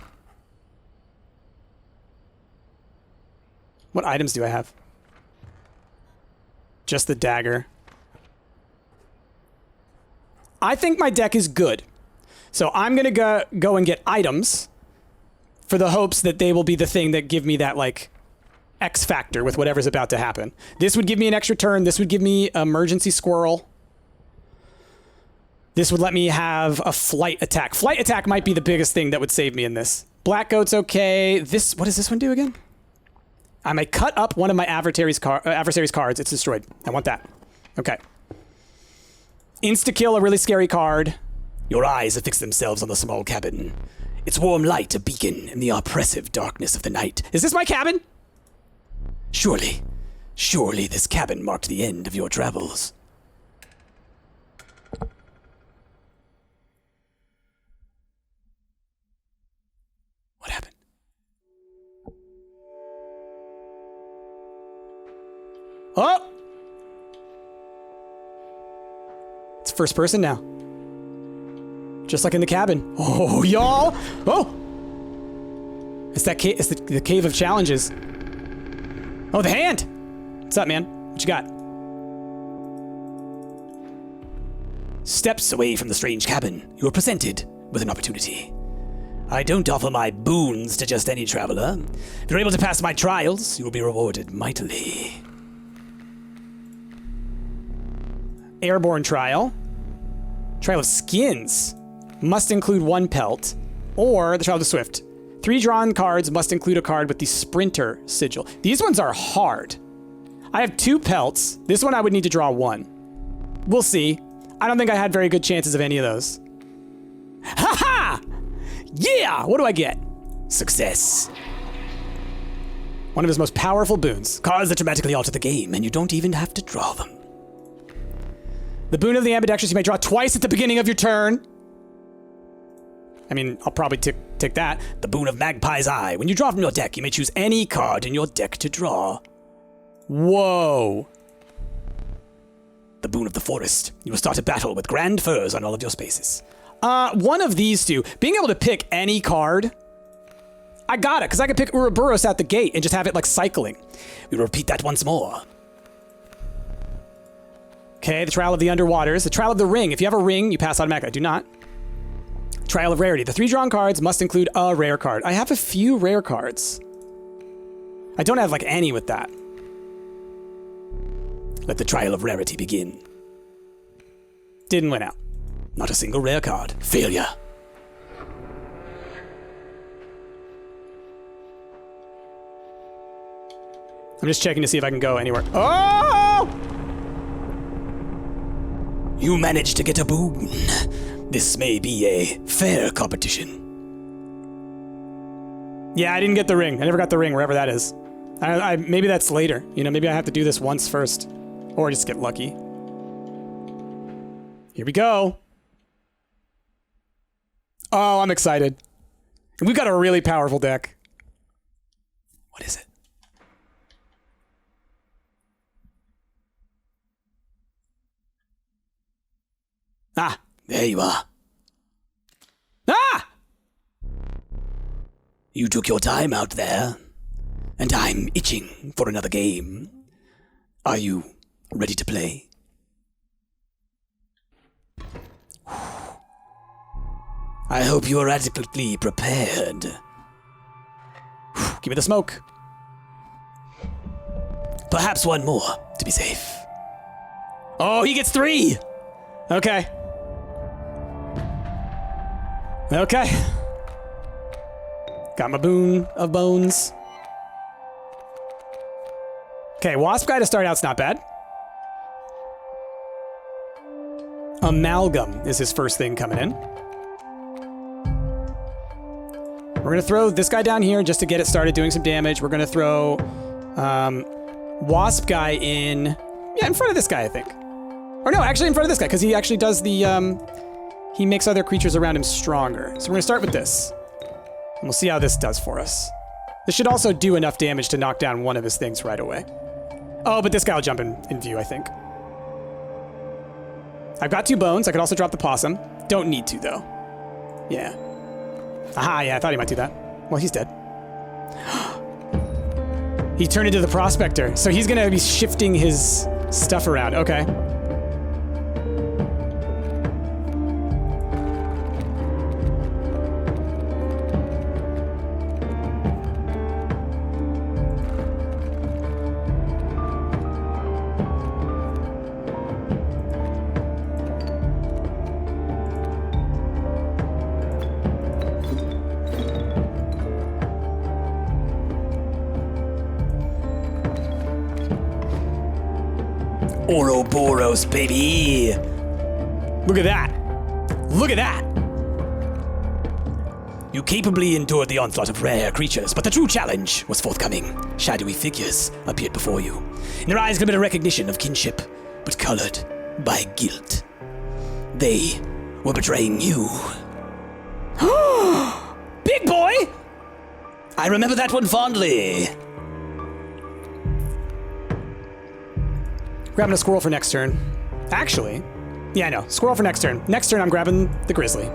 What items do I have? Just the dagger. I think my deck is good. So I'm going to go and get items for the hopes that they will be the thing that give me that, like, X factor with whatever's about to happen. This would give me an extra turn. This would give me emergency squirrel. This would let me have a flight attack. Flight attack might be the biggest thing that would save me in this. Black goat's okay. This, what does this one do again? I may cut up one of my adversary's cards. It's destroyed. I want that. Okay. Insta-kill, a really scary card. Your eyes affix themselves on the small cabin. Its warm light a beacon in the oppressive darkness of the night. Is this my cabin? Surely, surely this cabin marked the end of your travels. What happened? Oh! It's first person now. Just like in the cabin. Oh, y'all! Oh! It's that cave. It's the cave of challenges. Oh, the hand! What's up, man? What you got? Steps away from the strange cabin, you are presented with an opportunity. I don't offer my boons to just any traveler. If you're able to pass my trials, you will be rewarded mightily. Airborne trial. Trial of skins. Must include one pelt. Or the trial of the swift. 3 drawn cards must include a card with the sprinter sigil. These ones are hard. I have 2 pelts. This one I would need to draw 1. We'll see. I don't think I had very good chances of any of those. Ha ha! Yeah! What do I get? Success. One of his most powerful boons. Cards that dramatically alter the game, and you don't even have to draw them. The boon of the ambidextrous, you may draw twice at the beginning of your turn. I mean, I'll probably take that. The boon of Magpie's Eye. When you draw from your deck, you may choose any card in your deck to draw. Whoa. The boon of the Forest. You will start a battle with grand firs on all of your spaces. One of these two. Being able to pick any card. I got it, because I could pick Ouroboros out the gate and just have it, like, cycling. We will repeat that once more. Okay, the Trial of the Underwaters. The Trial of the Ring. If you have a ring, you pass automatically. I do not. Trial of Rarity. The 3 drawn cards must include a rare card. I have a few rare cards. I don't have, like, any with that. Let the Trial of Rarity begin. Didn't win out. Not a single rare card. Failure. I'm just checking to see if I can go anywhere. Oh! You managed to get a boon. This may be a fair competition. Yeah, I didn't get the ring. I never got the ring, wherever that is. Maybe that's later. You know, maybe I have to do this once first. Or just get lucky. Here we go. Oh, I'm excited. We've got a really powerful deck. What is it? Ah, there you are. Ah! You took your time out there, and I'm itching for another game. Are you ready to play? I hope you are adequately prepared. Give me the smoke. Perhaps one more, to be safe. Oh, he gets 3! Okay. Okay. Got my boon of bones. Okay, Wasp Guy to start out's not bad. Amalgam is his first thing coming in. We're going to throw this guy down here just to get it started doing some damage. We're going to throw Wasp Guy in front of this guy, I think. Or no, actually in front of this guy, because he actually does the... he makes other creatures around him stronger. So we're going to start with this. And we'll see how this does for us. This should also do enough damage to knock down one of his things right away. Oh, but this guy will jump in view, I think. I've got 2 bones. I could also drop the possum. Don't need to, though. Yeah. Aha, yeah, I thought he might do that. Well, he's dead. He turned into the prospector, so he's gonna be shifting his stuff around. Okay. Ouroboros, baby! Look at that! Look at that! You capably endured the onslaught of rare creatures, but the true challenge was forthcoming. Shadowy figures appeared before you. In their eyes glimmered a recognition of kinship, but colored by guilt. They were betraying you. Big boy! I remember that one fondly. Grabbing a squirrel for next turn. Actually, yeah, no, squirrel for next turn. Next turn, I'm grabbing the grizzly.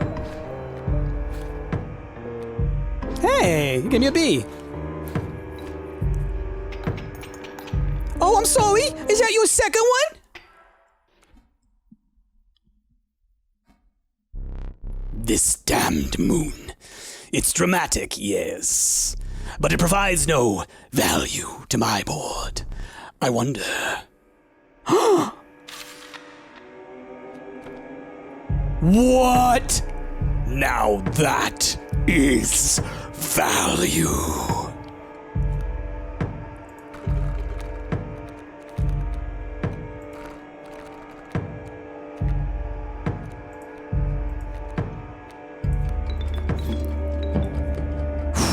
Hey, you gave me a bee. Oh, I'm sorry. Is that your second one? This damned moon. It's dramatic, yes, but it provides no value to my board. I wonder... What? Now that is value.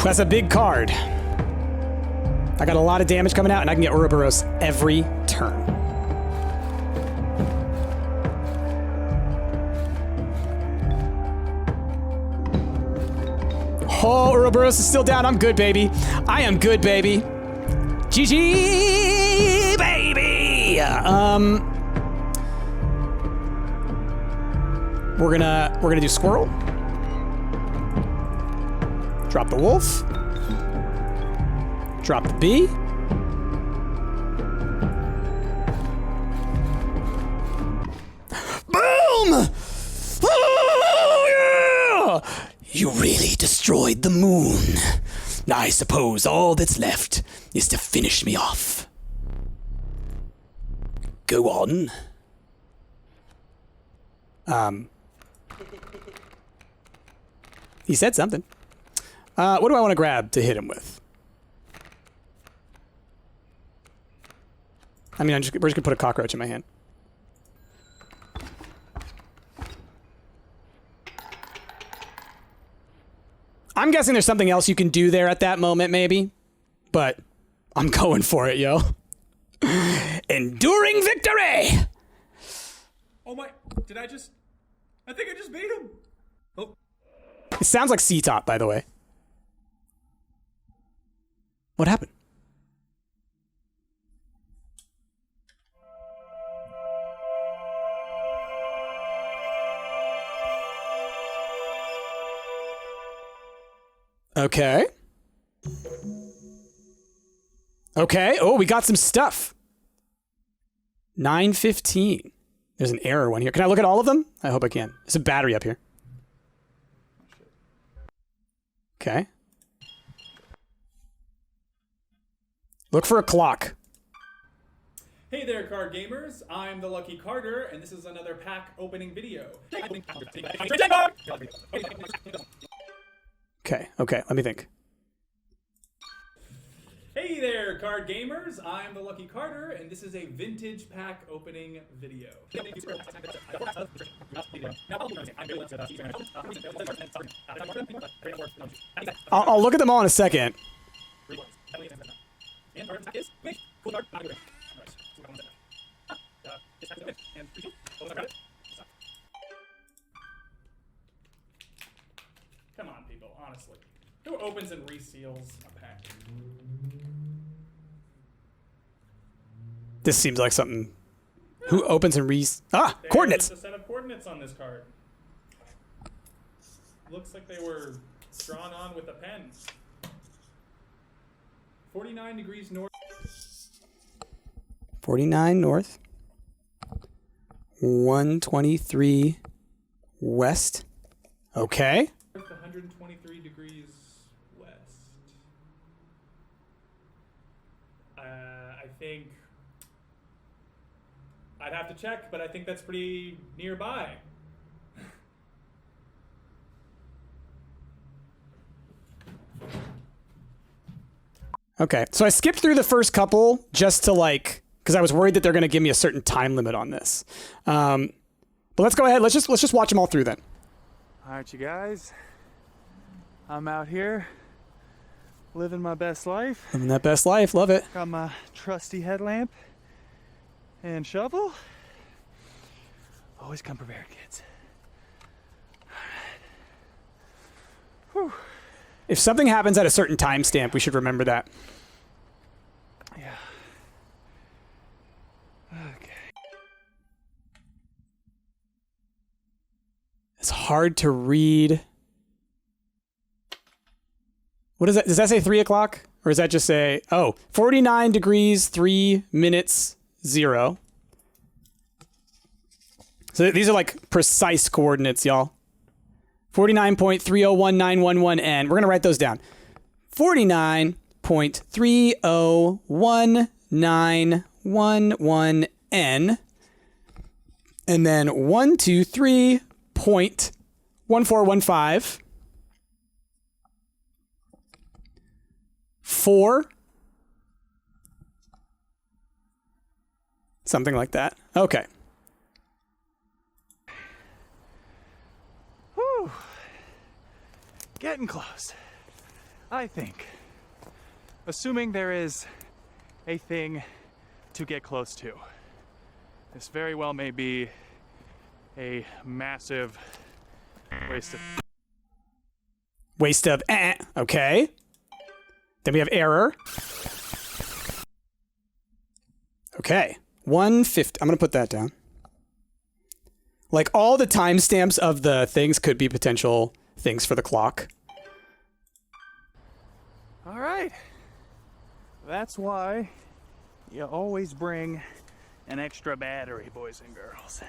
That's a big card. I got a lot of damage coming out, and I can get Ouroboros every turn. Oh, Ouroboros is still down. I'm good, baby. I am good, baby. GG, baby. We're gonna do squirrel. Drop the wolf. Drop the bee. Boom! Oh, yeah! You really destroyed the moon. I suppose all that's left is to finish me off. Go on. He said something. What do I want to grab to hit him with? I mean, we're just gonna put a cockroach in my hand. I'm guessing there's something else you can do there at that moment, maybe. But I'm going for it, yo. Enduring victory! Oh my, I think I just beat him. Oh. It sounds like C-Top, by the way. What happened? Okay. Okay. Oh, we got some stuff. 915. There's an error one here. Can I look at all of them? I hope I can. There's a battery up here. Okay. Look for a clock. Hey there, card gamers. I'm the Lucky Carter, and this is another pack opening video. Okay, let me think. Hey there, card gamers. I'm the Lucky Carter, and this is a vintage pack opening video. I'll look at them all in a second. Come on, people, honestly. Who opens and reseals a pack? This seems like something. Who opens and There's coordinates. a set of coordinates on this card. Looks like they were drawn on with a pen. 49 degrees north. 49 north. 123 west. Okay. 123 degrees west. I think I'd have to check, but I think that's pretty nearby. Okay, so I skipped through the first couple just to like, because I was worried that they're going to give me a certain time limit on this. But let's go ahead. Let's just watch them all through then. All right, you guys. I'm out here living my best life. Living that best life. Love it. Got my trusty headlamp and shovel. Always come prepared, kids. All right. Whew. If something happens at a certain timestamp, we should remember that. Yeah. Okay. It's hard to read. What is that? Does that say 3 o'clock? Or does that just say, 49 degrees, 3 minutes, 0. So these are like precise coordinates, y'all. 49.301911N. We're going to write those down. 49.301911N. And then 123.1415. 4. Something like that. Okay. Whew. Getting close. I think. Assuming there is a thing to get close to. This very well may be a massive waste of... Okay. Then we have error. Okay. 150. I'm going to put that down. Like all the timestamps of the things could be potential things for the clock. All right. That's why you always bring an extra battery, boys and girls.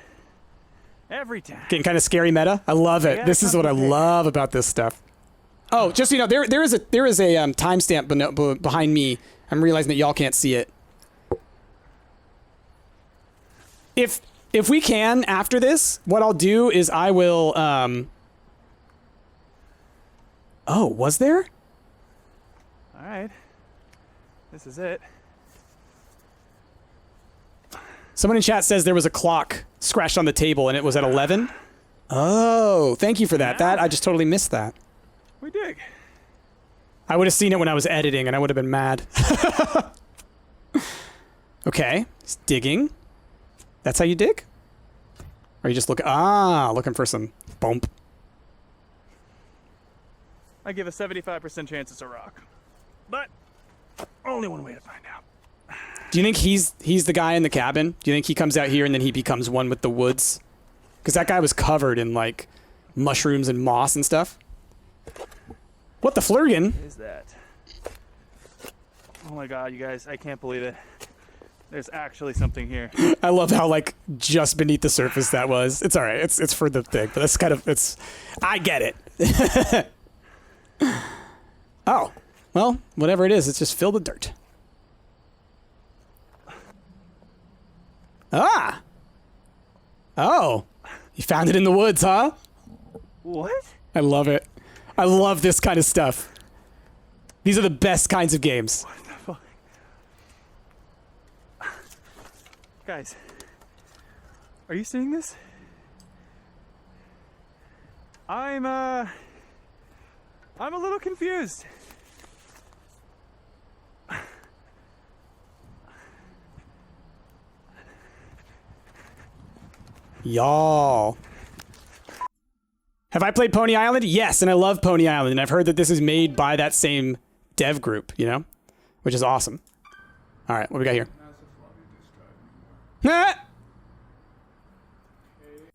Every time. Getting kind of scary meta. I love it. Yeah, This is what I complicated. love about this stuff. Oh, just so you know, there is a timestamp behind me. I'm realizing that y'all can't see it. If we can after this, what I'll do is I will. Oh, was there? All right. This is it. Someone in chat says there was a clock scratched on the table and it was at 11. Oh, thank you for that. Yeah. I just totally missed that. We dig. I would have seen it when I was editing and I would have been mad. Okay, it's digging. That's how you dig? Or you just looking for some bump. I give a 75% chance it's a rock. But only one way to find out. Do you think he's the guy in the cabin? Do you think he comes out here and then he becomes one with the woods? Because that guy was covered in like mushrooms and moss and stuff. What the flurgan? What is that? Oh my god, you guys, I can't believe it. There's actually something here. I love how like just beneath the surface that was. It's all right. It's for the thing, but that's kind of I get it. Oh, well, whatever it is, it's just filled with dirt. Ah. Oh, you found it in the woods, huh? What? I love it. I love this kind of stuff. These are the best kinds of games. What the fuck? Guys, are you seeing this? I'm a little confused. Y'all. Have I played Pony Island? Yes, and I love Pony Island, and I've heard that this is made by that same dev group, you know? Which is awesome. All right, what we got here? Ah!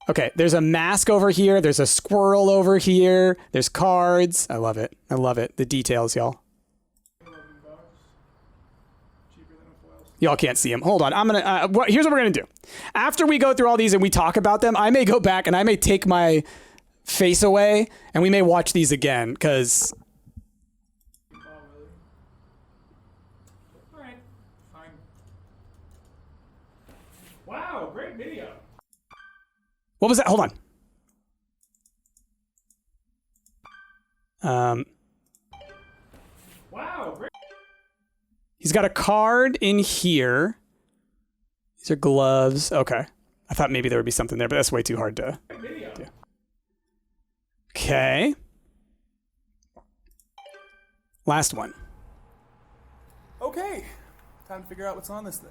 Okay, there's a mask over here. There's a squirrel over here. There's cards. I love it. I love it. The details, y'all. Y'all can't see them. Hold on. I'm gonna. Here's what we're gonna do. After we go through all these and we talk about them, I may go back and I may take my face away and we may watch these again because. All right, fine. Wow, great video. What was that? Hold on. Wow, great. He's got a card in here. These are gloves. Okay. I thought maybe there would be something there, but that's way too hard to do. Okay. Last one. Okay, time to figure out what's on this thing.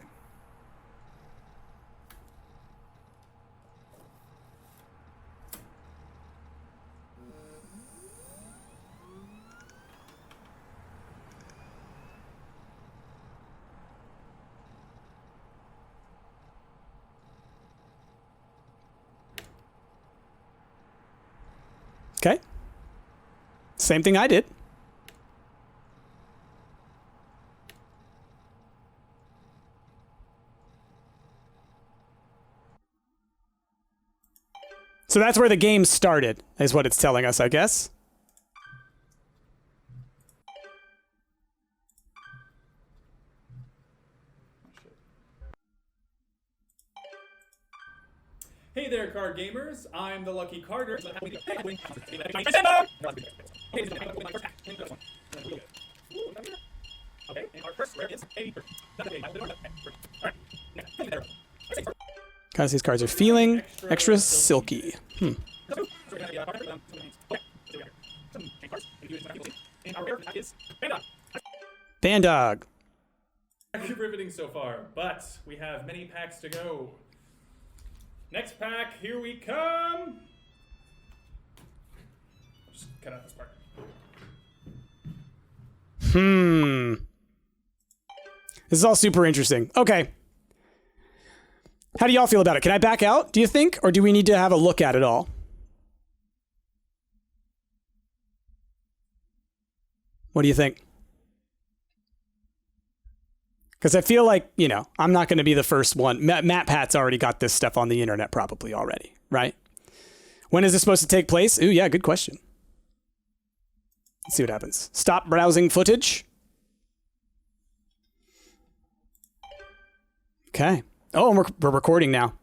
Okay. Same thing I did. So that's where the game started, is what it's telling us, I guess. Hey there, card gamers. I'm the Lucky Carter. Because these cards are feeling extra silky. Bandog. Riveting so far, but we have many packs to go. Next pack, here we come. Just cut out this part. This is all super interesting. Okay. How do y'all feel about it? Can I back out, do you think? Or do we need to have a look at it all? What do you think? Because I feel like, you know, I'm not going to be the first one. Matt Pat's already got this stuff on the internet probably already, right? When is this supposed to take place? Ooh, yeah, good question. Let's see what happens. Stop browsing footage. Okay. Oh, and we're recording now.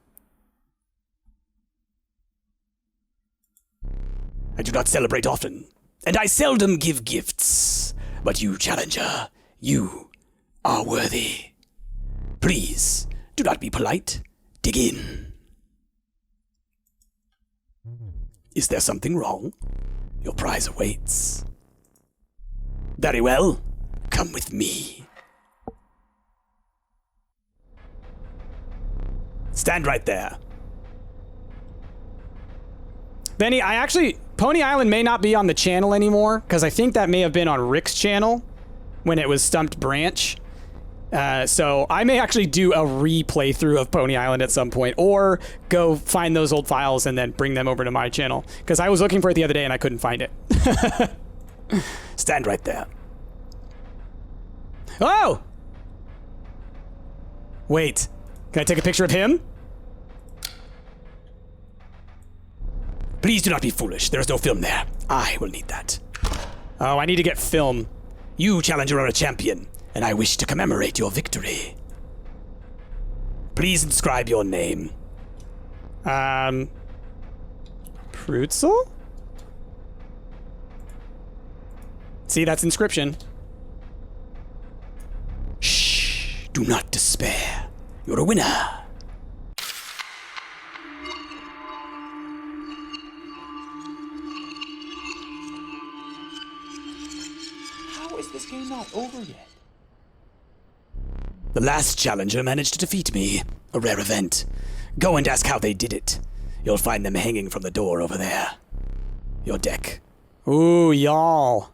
I do not celebrate often, and I seldom give gifts. But you, challenger, you are worthy. Please, do not be polite. Dig in. Is there something wrong? Your prize awaits. Very well. Come with me. Stand right there. Benny, Pony Island may not be on the channel anymore, because I think that may have been on Rick's channel when it was Stumpt Branch. So I may actually do a replay through of Pony Island at some point, or go find those old files and then bring them over to my channel, because I was looking for it the other day and I couldn't find it. Stand right there. Oh! Wait. Can I take a picture of him? Please do not be foolish. There is no film there. I will need that. Oh, I need to get film. You, challenger, are a champion, and I wish to commemorate your victory. Please inscribe your name. Prutzel? See, that's Inscryption. Shh. Do not despair. You're a winner. How is this game not over yet? The last challenger managed to defeat me. A rare event. Go and ask how they did it. You'll find them hanging from the door over there. your deck. Ooh, y'all.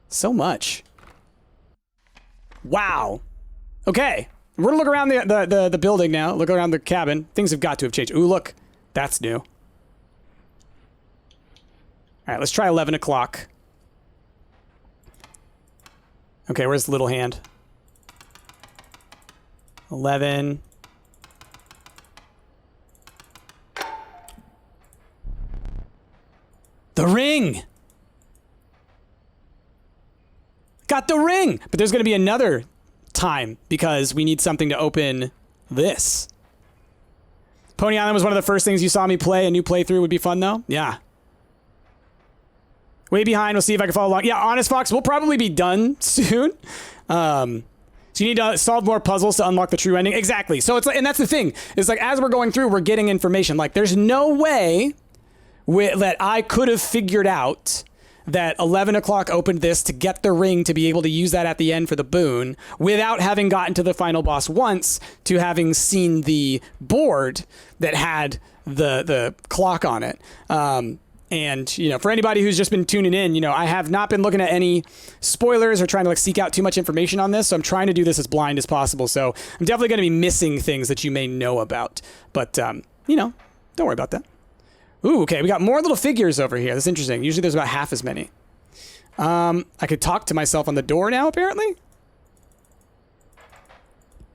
So much. Wow. Okay. We're gonna look around the building now. Look around the cabin. Things have got to have changed. Ooh, look. That's new. All right, let's try 11 o'clock. Okay, where's the little hand? 11. The ring! Got the ring! But there's going to be another time because we need something to open this. Pony Island was one of the first things you saw me play. A new playthrough would be fun, though. Yeah. Way behind. We'll see if I can follow along. Yeah, Honest Fox, we'll probably be done soon. So you need to solve more puzzles to unlock the true ending. Exactly. So it's like, and that's the thing. It's like as we're going through, we're getting information. Like there's no way that I could have figured out that 11 o'clock opened this to get the ring to be able to use that at the end for the boon without having gotten to the final boss once, to having seen the board that had the clock on it. And, you know, for anybody who's just been tuning in, you know, I have not been looking at any spoilers or trying to like seek out too much information on this. So I'm trying to do this as blind as possible. So I'm definitely going to be missing things that you may know about. But, you know, don't worry about that. Ooh, okay. We got more little figures over here. That's interesting. Usually there's about half as many. I could talk to myself on the door now, apparently.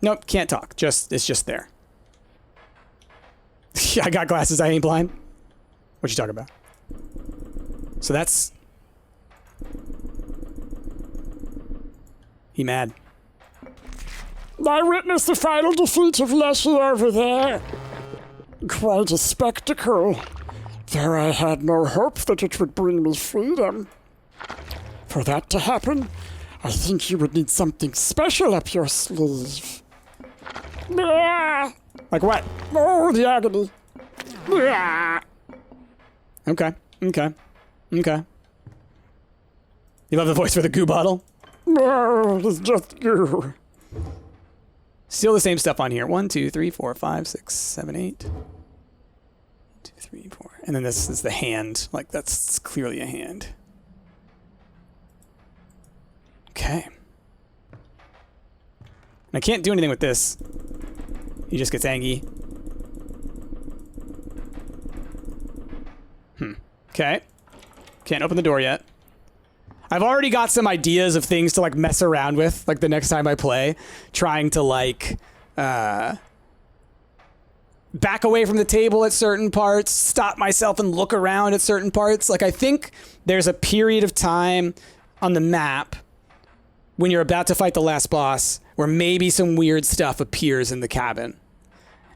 Nope, can't talk. It's just there. I got glasses. I ain't blind. What you talking about? So that's... He mad. I witnessed the final defeat of Leshy over there. Quite a spectacle. Though I had no hope that it would bring me freedom. For that to happen, I think you would need something special up your sleeve. Like what? Oh, the agony. Okay. You love the voice for the goo bottle? No, it's just you. Still the same stuff on here. 1, 2, 3, 4, 5, 6, 7, 8. 1, 2, 3, 4. And then this is the hand. Like, that's clearly a hand. Okay. And I can't do anything with this. He just gets angry. Okay. Can't open the door yet. I've already got some ideas of things to like mess around with, like the next time I play, trying to like back away from the table at certain parts, stop myself and look around at certain parts. Like I think there's a period of time on the map when you're about to fight the last boss where maybe some weird stuff appears in the cabin.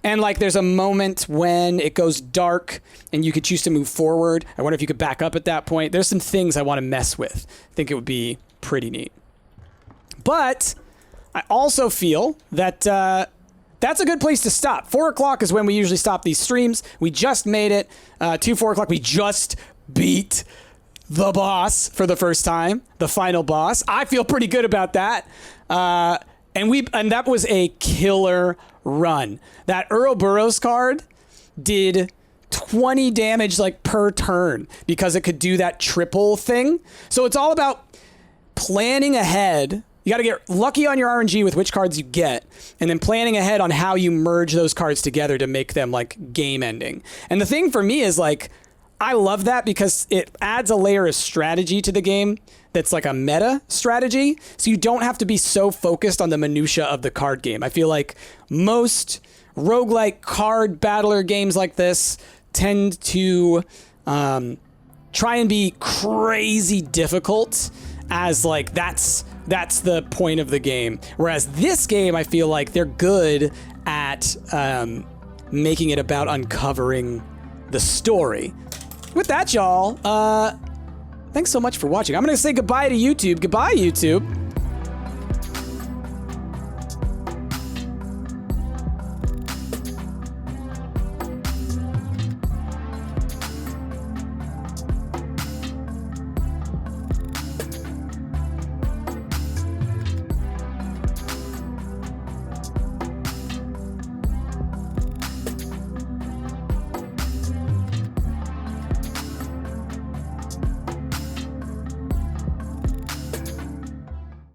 And like there's a moment when it goes dark and you could choose to move forward. I wonder if you could back up at that point. There's some things I want to mess with. I think it would be pretty neat. But I also feel that that's a good place to stop. 4 o'clock is when we usually stop these streams. We just made it to 4 o'clock. We just beat the boss for the first time, the final boss. I feel pretty good about that. And that was a killer run. That Ouroboros card did 20 damage like per turn because it could do that triple thing. So it's all about planning ahead. You got to get lucky on your RNG with which cards you get, and then planning ahead on how you merge those cards together to make them like game ending. And the thing for me is like, I love that because it adds a layer of strategy to the game that's like a meta strategy. So you don't have to be so focused on the minutia of the card game. I feel like most roguelike card battler games like this tend to try and be crazy difficult as like that's the point of the game. Whereas this game, I feel like they're good at making it about uncovering the story. With that, y'all, thanks so much for watching. I'm going to say goodbye to YouTube. Goodbye, YouTube.